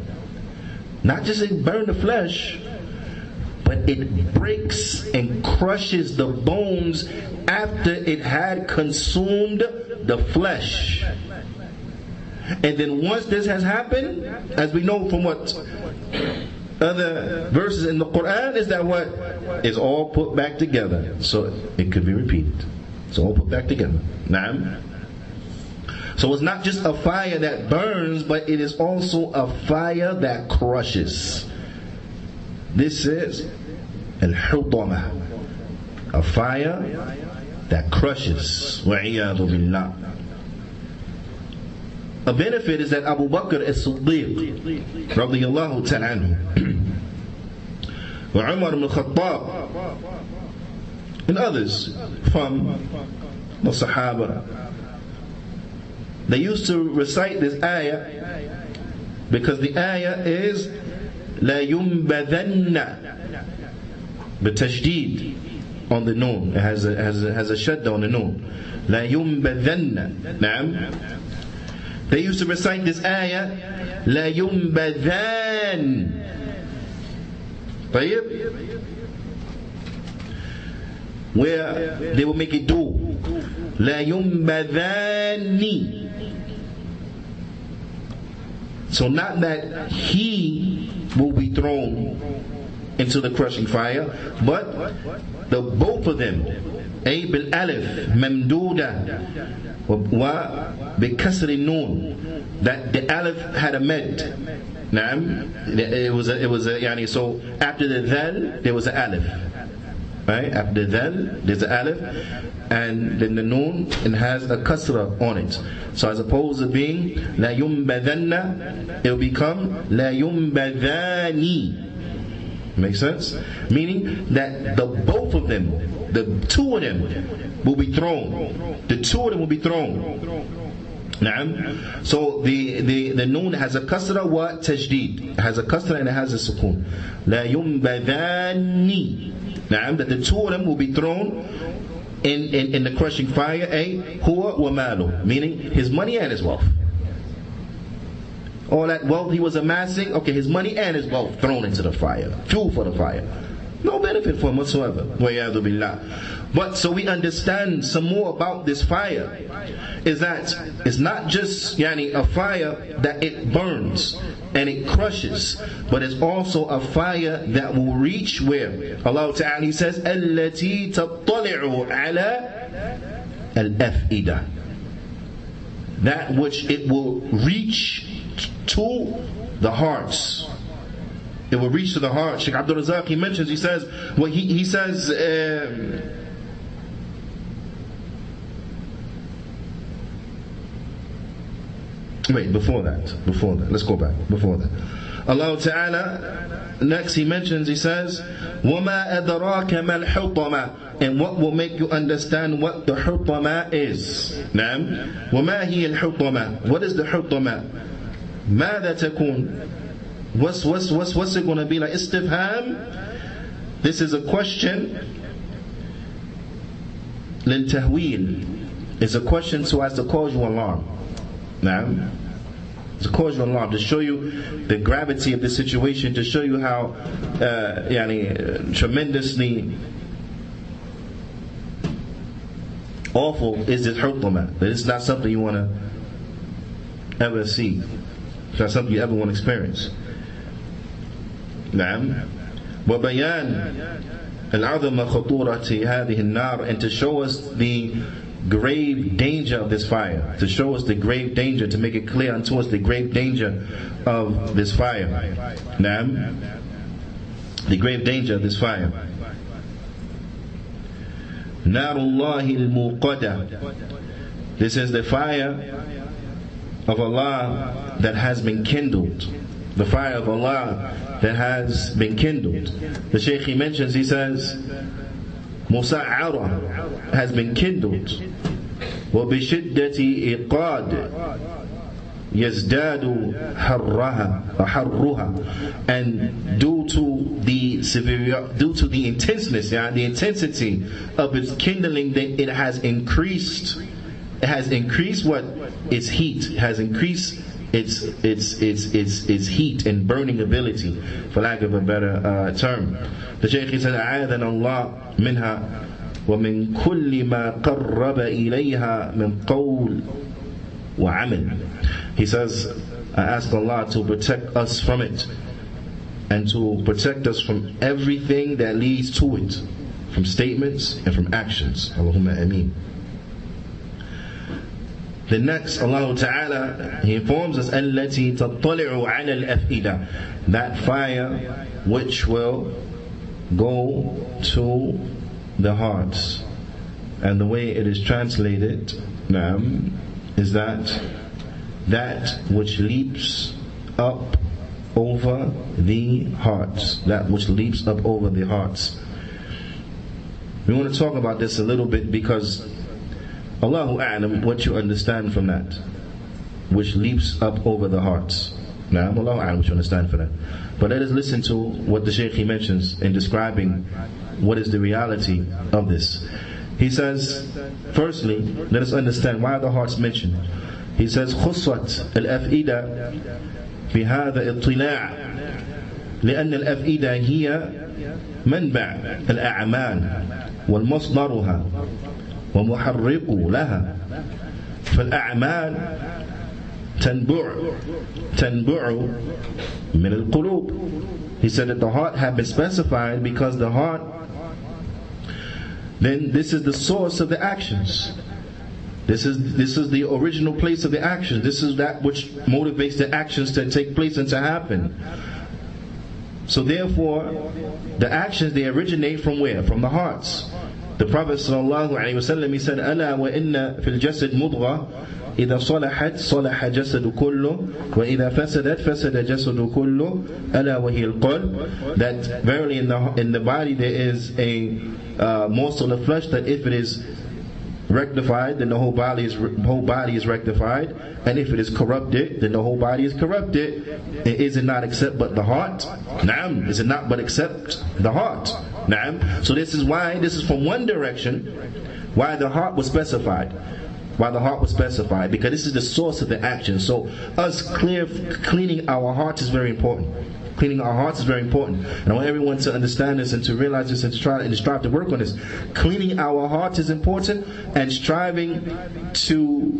Not just it burned the flesh, but it breaks and crushes the bones after it had consumed the flesh. And then once this has happened, as we know from what other verses in the Qur'an, is that what is all put back together, so it could be repeated. It's all put back together. Naam. So it's not just a fire that burns, but it is also a fire that crushes. This is al-hutama, a fire that crushes. وَعِيَاذُ بِاللَّهِ. A benefit is that Abu Bakr as-Siddiq radiyallahu ta'ala anhu wa Umar ibn Khattab and others from the Sahaba, they used to recite this ayah because the ayah is لا ينبذن بتشديد on the noon. It has a shadda on the noon. لا ينبذن. نعم. They used to recite this ayah لا ينبذان. طيب, where they will make it do لا ينبذاني. So not that he will be thrown into the crushing fire, but the both of them, A bil alif mamduda wa bi kasri noon, that the alif had a med. Naam, it was a yani, so after the dhal there was an alif. Right? After the dhal there's an alif, and then the noon, it has a kasra on it. So as opposed to being la yumbadhanna, it will become la yumbadhani. Makes sense? Meaning that the both of them, the two of them will be thrown. The two of them will be thrown. Naam. So the noon has a kasra wa tajdeed. It has a kasra and it has a sukoon. La yumbadhani. Naam. That the two of them will be thrown in the crushing fire. Huwa wa malu, meaning his money and his wealth. All that wealth he was amassing, okay, his money and his wealth thrown into the fire, fuel for the fire. No benefit for him whatsoever. But so we understand some more about this fire, is that it's not just a fire that it burns and it crushes, but it's also a fire that will reach where Allah Ta'ala, He says, التي تطلع على الأفئدة, that which it will reach to the hearts. It will reach to the heart. Sheikh Abdul Razak, he mentions, he says, well, he says, wait, before that, let's go back, before that. Allah Ta'ala, next he mentions, he says, وَمَا أَدْرَاكَ مَا الْحُطَمَةِ, and what will make you understand what the hutama is. Naam. وَمَا هِيَ الْحُطَمَةِ, what is the hutama? مَاذَا تَكُونَ, what's it going to be like? Istifham. This is a question. لِلْتَهْوِيل, it's a question so as to cause you alarm. Naam. To cause you alarm, to show you the gravity of the situation, to show you how tremendously awful is this hutama. That it's not something you want to ever see. It's not something you ever want to experience. نعم. وبيان العظم خطورة هذه النار, and to show us the grave danger of this fire, to show us the grave danger, to make it clear unto us the grave danger of this fire. Naam, the grave danger of this fire. Narullahi al-muqada, this is the fire of Allah that has been kindled. The fire of Allah that has been kindled. The Shaykh, he mentions, he says, Musa'ara, has been kindled. وَبِشِدَّةِ إِقَادِ يَزْدَادُ حَرُّهَا, and due to the intenseness, the intensity of its kindling, it has increased. It has increased what? Its heat. It has increased its heat and burning ability, for lack of a better term. The Shaykh said, أعاذنا الله منها ومن كل ما قرب إليها من قول وعمل. He says, I ask Allah to protect us from it, and to protect us from everything that leads to it, from statements and from actions. Allahumma ameen. The next, Allah Ta'ala, He informs us, التي تطلع على الأفئدة, that fire which will go to the hearts. And the way it is translated is that which leaps up over the hearts. That which leaps up over the hearts. We want to talk about this a little bit, because Allahu A'lam what you understand from that, which leaps up over the hearts. Now, Allahu A'lam what you understand for that. But let us listen to what the Shaykh, he mentions in describing what is the reality of this. He says, firstly, let us understand why are the hearts mentioned. He says, خُصَّتْ الْأَفْئِدَةِ بِهَذَا اطلاع لأن الأفئدة هي منبع الأعمال والمصدرها ومحرق لها. فالأعمال تنبع من القلوب. He said that the heart had been specified because the heart, then this is the source of the actions. This is the original place of the actions. This is that which motivates the actions to take place and to happen. So therefore, the actions, they originate from where? From the hearts. The Prophet ﷺ, he said, أَلَا وَإِنَّ فِي الْجَسَدِ مُضْغَةً إِذَا صَلَحَتْ صَلَحَ جَسَدُ كُلُّهُ وَإِذَا فَسَدَتْ فَسَدَ جَسَدُ كُلُّهُ أَلَا وَهِيَ الْقَلْبُ. That verily in the body there is a morsel of flesh that if it is rectified, then the whole body is rectified, and if it is corrupted, then the whole body is corrupted. Is it not except but the heart? Naam. Is it not but except the heart? Naam. So this is from one direction why the heart was specified. Why the heart was specified, because this is the source of the action. So us cleaning our hearts is very important. Cleaning our hearts is very important. And I want everyone to understand this and to realize this and to strive to work on this. Cleaning our hearts is important, and striving to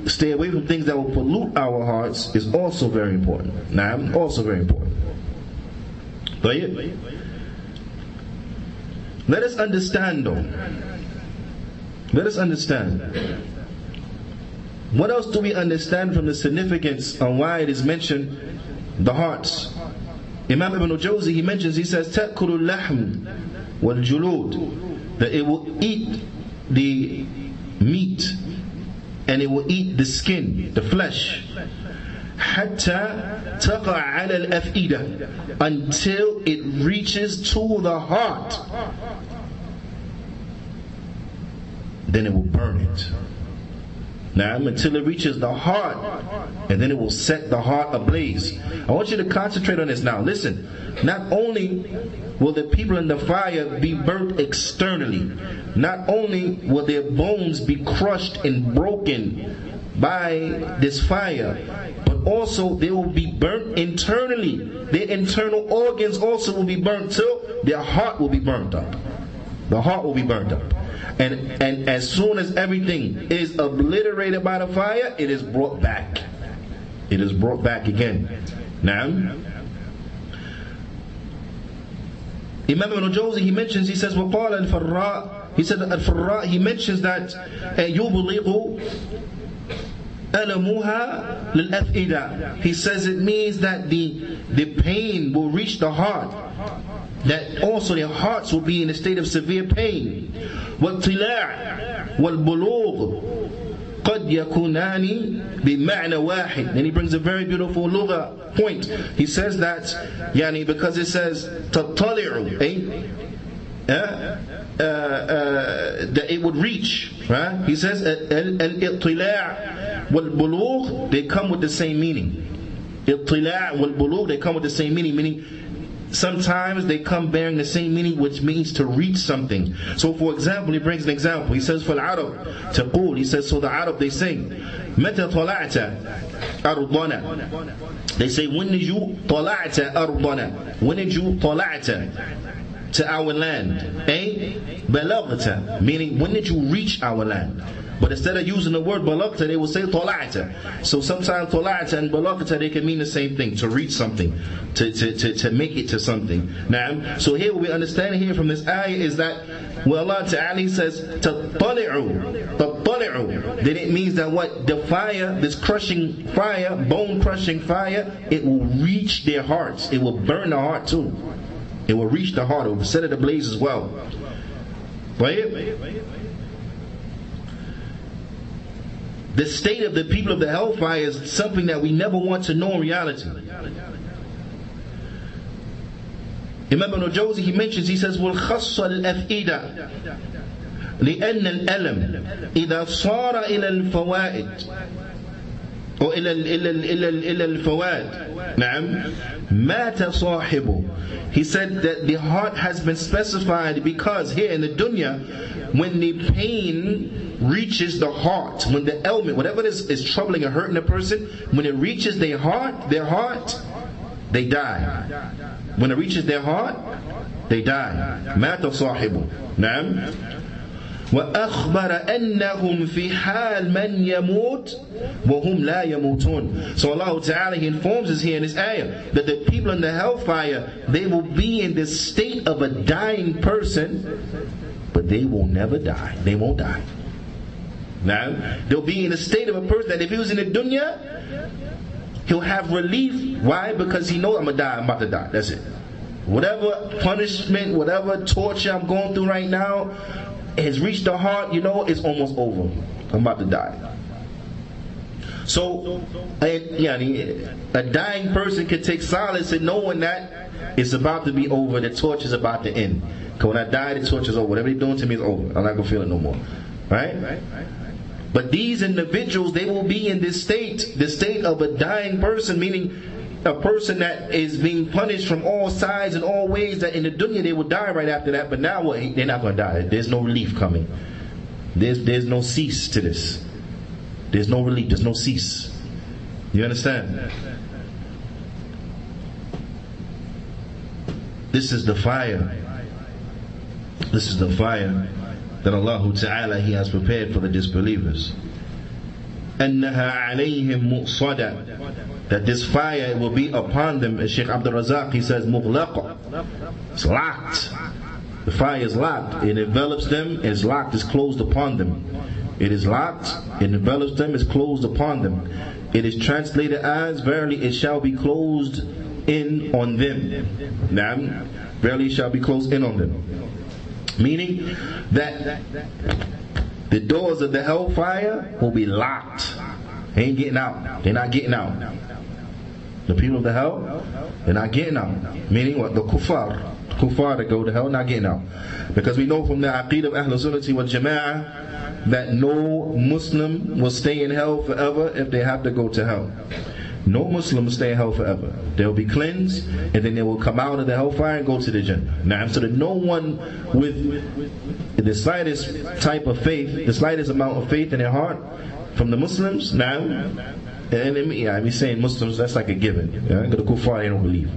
stay away from things that will pollute our hearts is also very important. Now, also very important. But yeah, let us understand though. Let us understand What else do we understand from the significance on why it is mentioned, the hearts? Imam Ibn Jawzi, he mentions, he says, تَأْكُلُ اللَّحْمِ وَالْجُلُودِ, that it will eat the meat and it will eat the skin, the flesh, حَتَّى تَقَعْ عَلَى الْأَفْئِدَةِ, until it reaches to the heart. Then it will burn it. Now, until it reaches the heart, and then it will set the heart ablaze. I want you to concentrate on this now. Listen, not only will the people in the fire be burnt externally, not only will their bones be crushed and broken by this fire, but also they will be burnt internally. Their internal organs also will be burnt till their heart will be burnt up. The heart will be burnt up. And as soon as everything is obliterated by the fire, it is brought back. It is brought back again. Now, Imam Ibn Jawzi, he mentions, he says, وَقَالَ الْفَرَّاء, he said Al-Farra, he mentions that يُبْلِغُ أَلَمُهَا لِلْأَفْئِدَةِ, he says it means that the pain will reach the heart, that also their hearts will be in a state of severe pain. وَالْطِلَاعِ وَالْبُلُوغ قَدْ يَكُونَانِ بِمَعْنَ وَاحِدٍ. And he brings a very beautiful lugha point. He says that, because it says تَطَّلِعُ, that it would reach, right? He says al-ittila' wal-bulugh, they come with the same meaning. Ittila' wal-bulugh, they come with the same meaning sometimes they come bearing the same meaning, which means to reach something. So for example, he brings an example. He says, فَالْعَرَبْ تَقُولُ, he says, so the Arab, they sing, مَتَى طَلَعْتَ أَرْضَنَا, they say, when did you طَلَعْتَ أَرْضَنَا, when did you طَلَعْتَ, to our land? بَلَغْتَ, meaning when did you reach our land? But instead of using the word balagta, they will say طلعت. So sometimes طلعت and balagta, they can mean the same thing, to reach something, to make it to something. Now, so here what we understand here from this ayah is that when Allah Ta'ala says تطلعوا, then it means that what? The fire, this crushing fire, bone crushing fire, it will reach their hearts. It will burn the heart too. It will reach the heart. It will set it ablaze as well. Right? The state of the people of the hellfire is something that we never want to know in reality. Imam Ibn Jawzi, he mentions, he says, وَالْخَصَّ الْأَفْئِدَةِ لِأَنَّ الْأَلَمْ إِذَا صَارَ إِلَى الْفَوَائِدِ أو إلى الفواد نعم مات صاحبه. He said that the heart has been specified because here in the dunya, when the pain reaches the heart, when the ailment, whatever is troubling or hurting a person, when it reaches their heart, they die. When it reaches their heart, they die. مات صاحبه نعم. وَأَخْبَرَ أَنَّهُمْ فِي حَالٍ مَنْ يَمُوتُ وَهُمْ لَا يَمُوتُونَ. So Allah Ta'ala, He informs us here in this ayah that the people in the hellfire, they will be in the state of a dying person, but they will never die. They won't die. Now, they'll be in the state of a person that if he was in the dunya, he'll have relief. Why? Because he knows, I'm going to die, I'm about to die. That's it. Whatever punishment, whatever torture I'm going through right now, has reached the heart, it's almost over. I'm about to die. So, a dying person can take solace in knowing that it's about to be over, the torture is about to end. Because when I die, the torture is over. Whatever they're doing to me is over. I'm not going to feel it no more. Right? But these individuals, they will be in this state, the state of a dying person, meaning a person that is being punished from all sides and all ways, that in the dunya they will die right after that, but now what? They're not going to die. There's no relief coming. There's no cease to this. There's no relief. There's no cease. You understand? This is the fire. This is the fire that Allah Ta'ala, He has prepared for the disbelievers. أَنَّهَا عَلَيْهِمْ مُؤْصَدًا, that this fire will be upon them. As Shaykh Abdul Razak, he says, مُغْلَقًا, it's locked. The fire is locked. It envelops them, it's locked, it's closed upon them. It is locked, it envelops them, is closed upon them. It is translated as, verily it shall be closed in on them. Now, verily it shall be closed in on them. Meaning that the doors of the hellfire will be locked. They ain't getting out. They're not getting out. The people of the hell, they're not getting out. Meaning what? The kuffar that go to hell, not getting out. Because we know from the aqeedah of Ahlul Sunnati wal Jama'ah that no Muslim will stay in hell forever if they have to go to hell. No Muslim will stay in hell forever. They'll be cleansed, and then they will come out of the hellfire and go to the Jannah. Now, so that no one with the slightest type of faith, the slightest amount of faith in their heart, from the Muslims, now, and I be saying Muslims, that's like a given. Because the kuffar, they don't believe.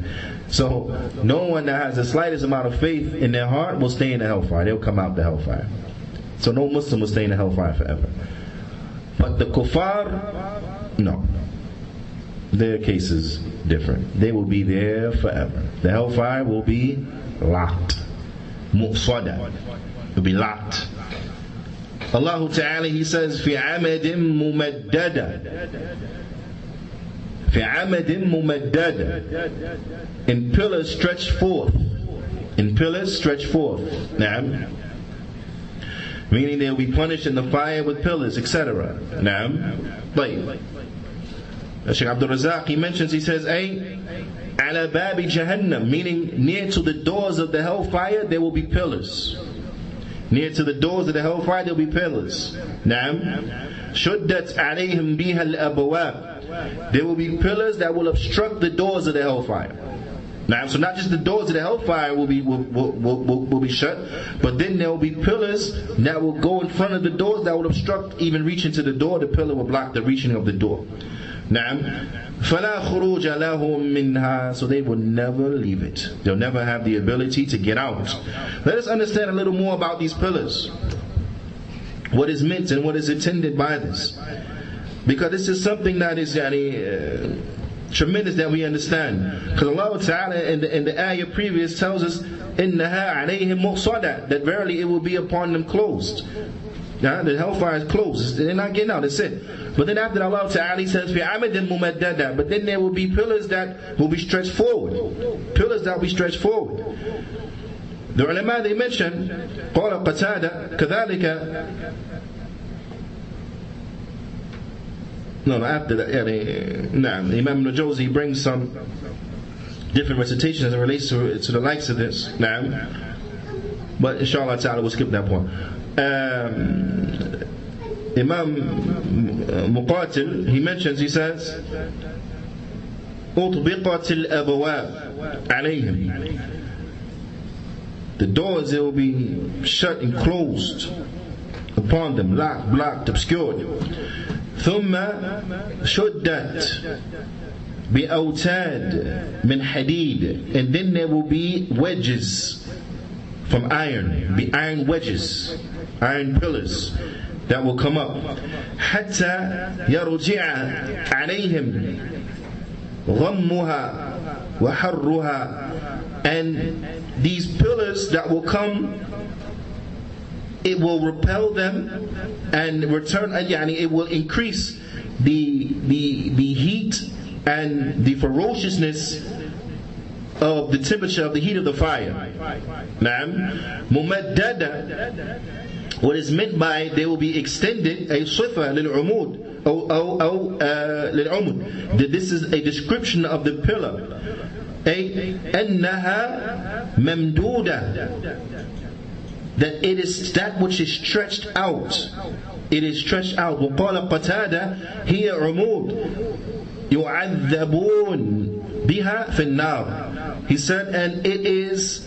So, no one that has the slightest amount of faith in their heart will stay in the hellfire. They'll come out the hellfire. So, no Muslim will stay in the hellfire forever. But the kuffar, no. Their case is different. They will be there forever. The hellfire will be locked. Mu'sada. It will be locked. Allah Ta'ala, He says, في عمد ممددة. في عمد ممددة. In pillars stretched forth. In pillars stretched forth. Naam. Meaning they will be punished in the fire with pillars, etc. Naam. But Shaykh Abdul Razak, he mentions, he says, ala babi jahannam, meaning near to the doors of the hellfire there will be pillars. Near to the doors of the hellfire there will be pillars. Naam. Shuddat alayhim biha al-abwab. There will be pillars that will obstruct the doors of the hellfire. Now, so not just the doors of the hellfire will be shut, but then there will be pillars that will go in front of the doors that will obstruct even reaching to the door. The pillar will block the reaching of the door. Naam. فَلَا خُرُوجَ لَهُم مِّنْهَا. So they will never leave it. They'll never have the ability to get out. Let us understand a little more about these pillars. What is meant and what is intended by this. Because this is something that is tremendous that we understand. Because Allah Ta'ala in the ayah previous tells us, إِنَّهَا عَلَيْهِمْ مُؤْصَدَةٌ, that verily it will be upon them closed. The hellfire is closed. They're not getting out. That's it. But then after Allah Ta'ala says, فِي عَمَدٍ مُمَدَّدَةٌ, but then there will be pillars that will be stretched forward. Pillars that will be stretched forward. The ulama, they mention, قَالَ قَتَادَ كَذَلِكَ. No, after that, Imam Ibn Jawzi brings some different recitations as it relates to the likes of this. But inshallah ta'ala we'll skip that point. Imam Muqatil, he mentions, he says, أُطْبِقَتِ الْأَبْوَابِ عَلَيْهِمْ. The doors, they will be shut and closed upon them, locked, blocked, obscured. ثم شدت بأوتاد من حديد, and then there will be wedges from iron, be iron wedges, iron pillars that will come up. حتى يرجع عليهم غمها وحرها, and these pillars that will come, it will repel them and return, it will increase the heat and the ferociousness of the temperature of the heat of the fire. Naam. Mumaddada, what is meant by they will be extended, a sifa lil-umud, lil-umud. This is a description of the pillar. أنها ممدودة, that it is that which is stretched out. It is stretched out. وقال قتادة هي عمود يعذبون بها في النار. He said, and it is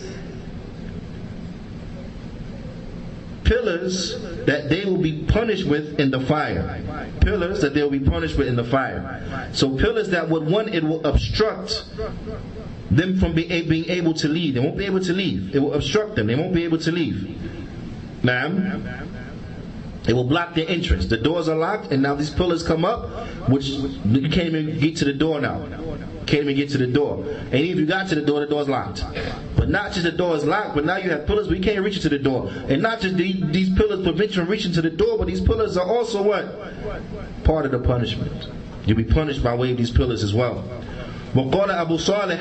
pillars that they will be punished with in the fire. Pillars that they will be punished with in the fire. So pillars that would, one, it will obstruct them from being able to leave. They won't be able to leave. It will obstruct them. They won't be able to leave. Naam. It will block their entrance. The doors are locked, and now these pillars come up, which you can't even get to the door now. Can't even get to the door. And if you got to the door's locked. But But not just the door is locked, but now you have pillars, but you can't reach into the door. And not just these pillars prevent you from reaching to the door, but these pillars are also what? Part of the punishment. You'll be punished by way of these pillars as well. وقال Abu Salih,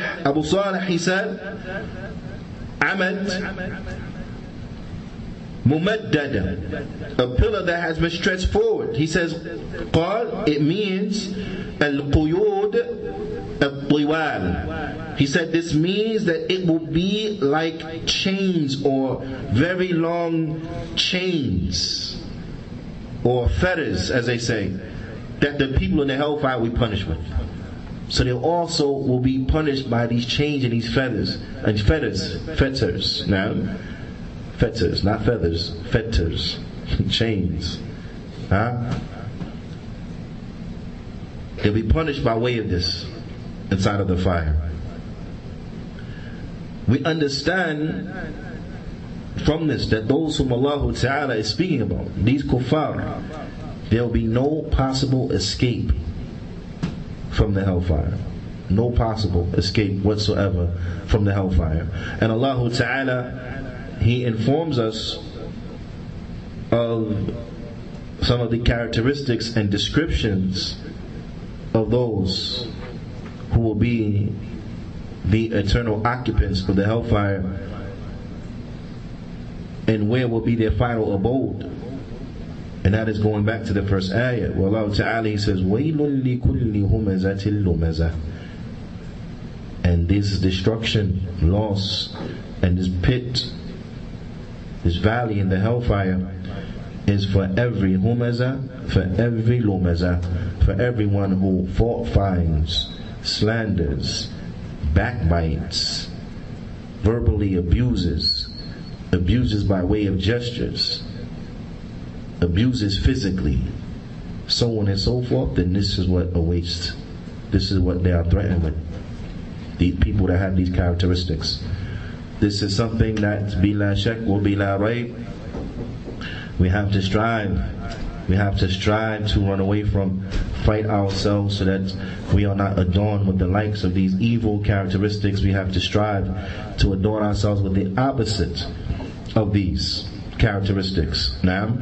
he said, Amad Mumaddada, a pillar that has been stretched forward. He says, قال, it means Al-Quyud Al-Tiwal. He said this means that it will be like chains, or very long chains, or fetters, as they say, that the people in the hellfire will be punished with. So they also will be punished by these chains and these fetters. Fetters. Now, fetters, not feathers, fetters, chains. They'll be punished by way of this inside of the fire. We understand from this that those whom Allah Ta'ala is speaking about, these kuffar, there will be no possible escape from the hellfire. No possible escape whatsoever from the hellfire. And Allah Ta'ala, He informs us of some of the characteristics and descriptions of those who will be the eternal occupants of the hellfire, and where will be their final abode. And that is going back to the first ayah, where Allah Ta'ala, He says, وَيْلٌ لِكُلِّ هُمَزَةٍ لُمَزَةٍ. And this destruction, loss, and this pit, this valley in the hellfire, is for every humaza, for every lumaza, for everyone who fault finds, slanders, backbites, verbally abuses by way of gestures, abuses physically, so on and so forth. Then this is what awaits. This is what they are threatened with. The people that have these characteristics. This is something that bila shak wa bila rayb, we have to strive. We have to strive to run away from, fight ourselves so that we are not adorned with the likes of these evil characteristics. We have to strive to adorn ourselves with the opposite of these characteristics. Now,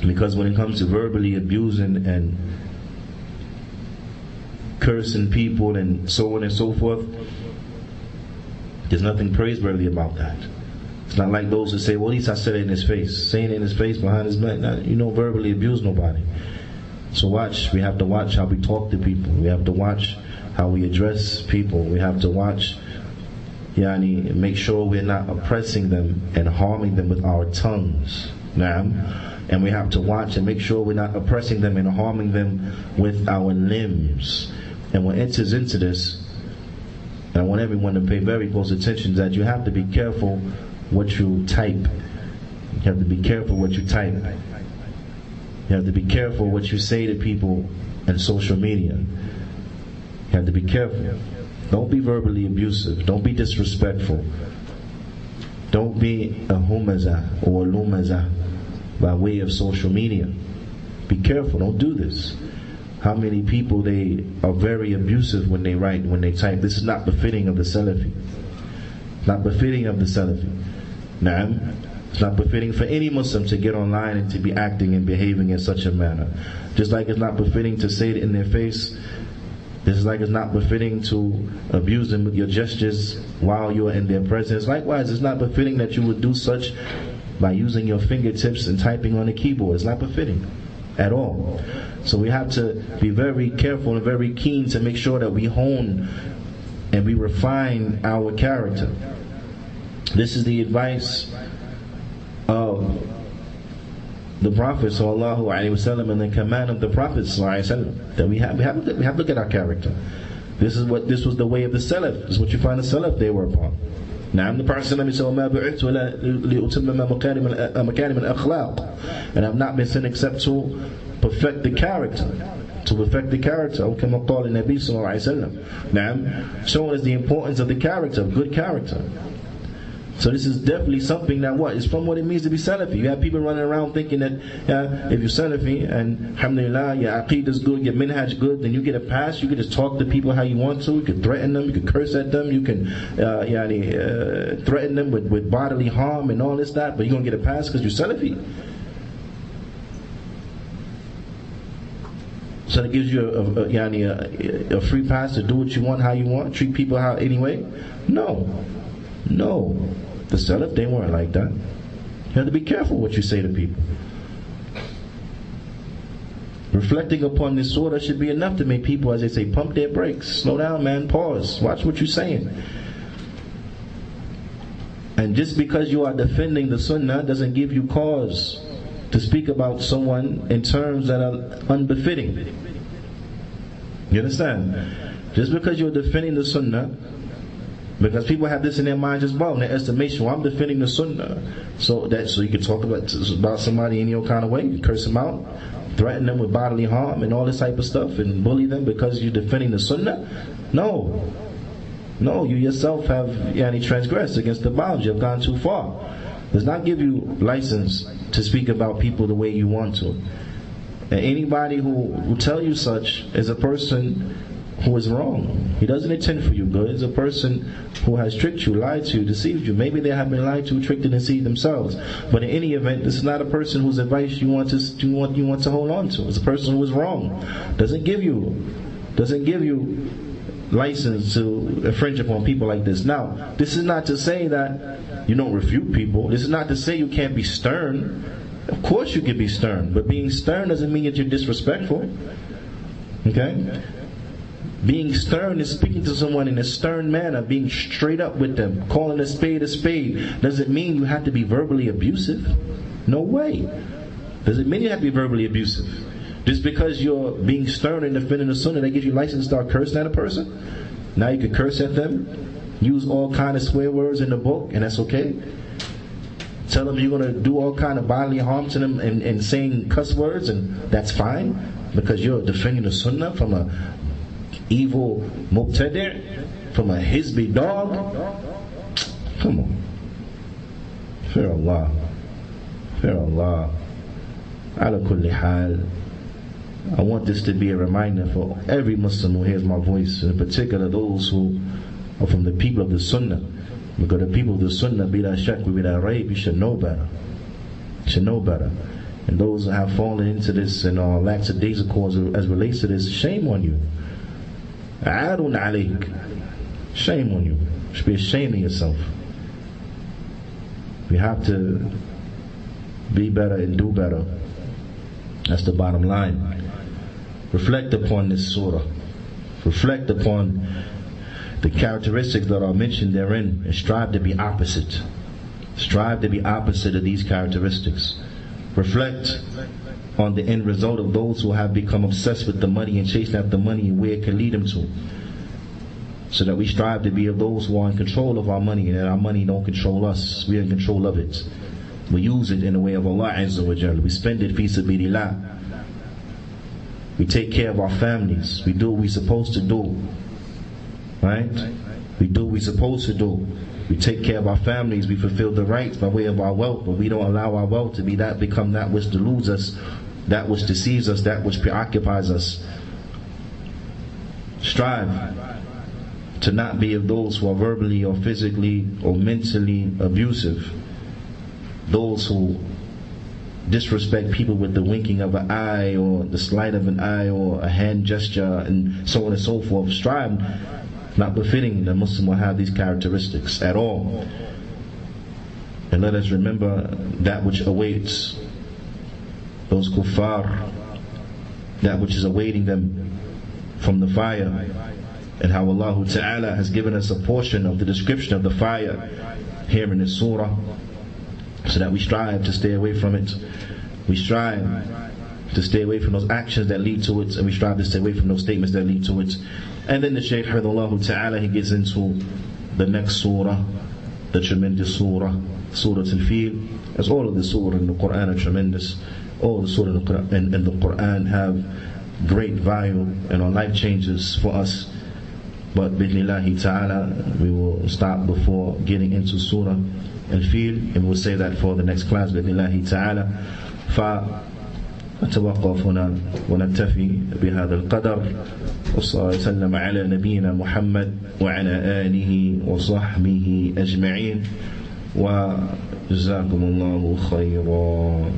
because when it comes to verbally abusing and cursing people and so on and so forth, there's nothing praiseworthy about that. It's not like those who say, well, at least I said it in his face. Saying it in his face behind his back, you don't verbally abuse nobody. So we have to watch how we talk to people. We have to watch how we address people. We have to watch, Juyaanee, make sure we're not oppressing them and harming them with our tongues. And we have to watch and make sure we're not oppressing them and harming them with our limbs. And what enters into this, and I want everyone to pay very close attention, that you have to be careful what you type. You have to be careful what you type. You have to be careful what you say to people on social media. You have to be careful. Don't be verbally abusive. Don't be disrespectful. Don't be a humaza or a lumaza by way of social media. Be careful. Don't do this. How many people, they are very abusive when they write, when they type. This is not befitting of the Salafy. Not befitting of the Salafy. It's not befitting for any Muslim to get online and to be acting and behaving in such a manner. Just like it's not befitting to say it in their face, just like it's not befitting to abuse them with your gestures while you are in their presence. Likewise, it's not befitting that you would do such by using your fingertips and typing on a keyboard. It's not befitting at all. So we have to be very careful and very keen to make sure that we hone and we refine our character. This is the advice of the Prophet ﷺ and the command of the Prophet ﷺ, that we have to look at our character. This was the way of the Salaf. This is what you find the Salaf they were upon. Now, the Prophet ﷺ said, and I've not been sent except to perfect the character. To perfect the character, كما قال النبي صلى الله عليه وسلم. Now, showing us the importance of the character, of good character. So this is definitely something that it's from what it means to be Salafi. You have people running around thinking that if you're Salafi and alhamdulillah, your aqeedah is good, your minhaj good, then you get a pass. You can just talk to people how you want to. You can threaten them, you can curse at them, you can threaten them with bodily harm and all this, that, but you're going to get a pass because you're Salafi. So that gives you a free pass to do what you want, how you want, treat people how anyway? No. The Salaf, they weren't like that. You have to be careful what you say to people. Reflecting upon this surah should be enough to make people, as they say, pump their brakes. Slow down, man, pause, watch what you're saying. And just because you are defending the sunnah doesn't give you cause to speak about someone in terms that are unbefitting. You understand? Just because you're defending the sunnah, because people have this in their minds as well, in their estimation, well, I'm defending the sunnah. So you can talk about somebody in your kind of way, you curse them out, threaten them with bodily harm and all this type of stuff, and bully them because you're defending the sunnah? No, you yourself have transgressed against the bounds. You have gone too far. Does not give you license to speak about people the way you want to. And anybody who will tell you such is a person who is wrong. He doesn't intend for you good. It's a person who has tricked you, lied to you, deceived you. Maybe they have been lied to, tricked, and deceived themselves. But in any event, this is not a person whose advice you want to hold on to. It's a person who is wrong. Doesn't give you license to infringe upon people like this. Now, this is not to say that you don't refute people. This is not to say you can't be stern. Of course you can be stern, but being stern doesn't mean that you're disrespectful. Okay? Being stern is speaking to someone in a stern manner, being straight up with them, calling a spade doesn't mean you have to be verbally abusive. No way. Doesn't mean you have to be verbally abusive. Just because you're being stern and defending the sunnah, that gives you license to start cursing at a person. Now you can curse at them, use all kind of swear words in the book, and that's okay. Tell them you're going to do all kind of bodily harm to them and saying cuss words, and that's fine, because you're defending the sunnah from a evil mubtadi', from a hizbi dog. Come on. Fear Allah. Ala kulli hal. I want this to be a reminder for every Muslim who hears my voice, in particular those who are from the people of the Sunnah. Because the people of the Sunnah, bila shak, bila rayb, you should know better. And those who have fallen into this and are lackadaisical as relates to this, shame on you. A'adun alayk. Shame on you. You should be ashamed of yourself. We have to be better and do better. That's the bottom line. Reflect upon this surah. Reflect upon the characteristics that are mentioned therein, and strive to be opposite. Strive to be opposite of these characteristics. Reflect on the end result of those who have become obsessed with the money and chasing after money and where it can lead them to. So that we strive to be of those who are in control of our money, and that our money don't control us. We are in control of it. We use it in the way of Allah Azza wa Jalla. We spend it fi sabilillah. We take care of our families. We do what we're supposed to do. Right? We do what we're supposed to do. We take care of our families. We fulfill the rights by way of our wealth, but we don't allow our wealth to become that which deludes us, that which deceives us, that which preoccupies us. Strive to not be of those who are verbally or physically or mentally abusive. Those who disrespect people with the winking of an eye or the slight of an eye or a hand gesture and so on and so forth. Strive, not befitting that Muslim will have these characteristics at all. And let us remember that which awaits those kuffar, that which is awaiting them from the fire, and how Allah Ta'ala has given us a portion of the description of the fire here in this surah, so that we strive to stay away from it. We strive to stay away from those actions that lead to it, and we strive to stay away from those statements that lead to it. And then the Shaykh Hafidhullah Ta'ala, he gets into the next surah, the tremendous surah, Surah Al-Fil. As all of the surah in the Qur'an are tremendous. All the surah in the Qur'an have great value and are life changers for us. But bidnillahi ta'ala, we will stop before getting into Surah Al-Fil, and we'll say that for the next class bidnillahi ta'ala. فأتوقف هنا ونكتفي بهذا القدر، وصلى الله وسلم على نبينا محمد وعلى آله وصحبه أجمعين، وجزاكم الله خيرا.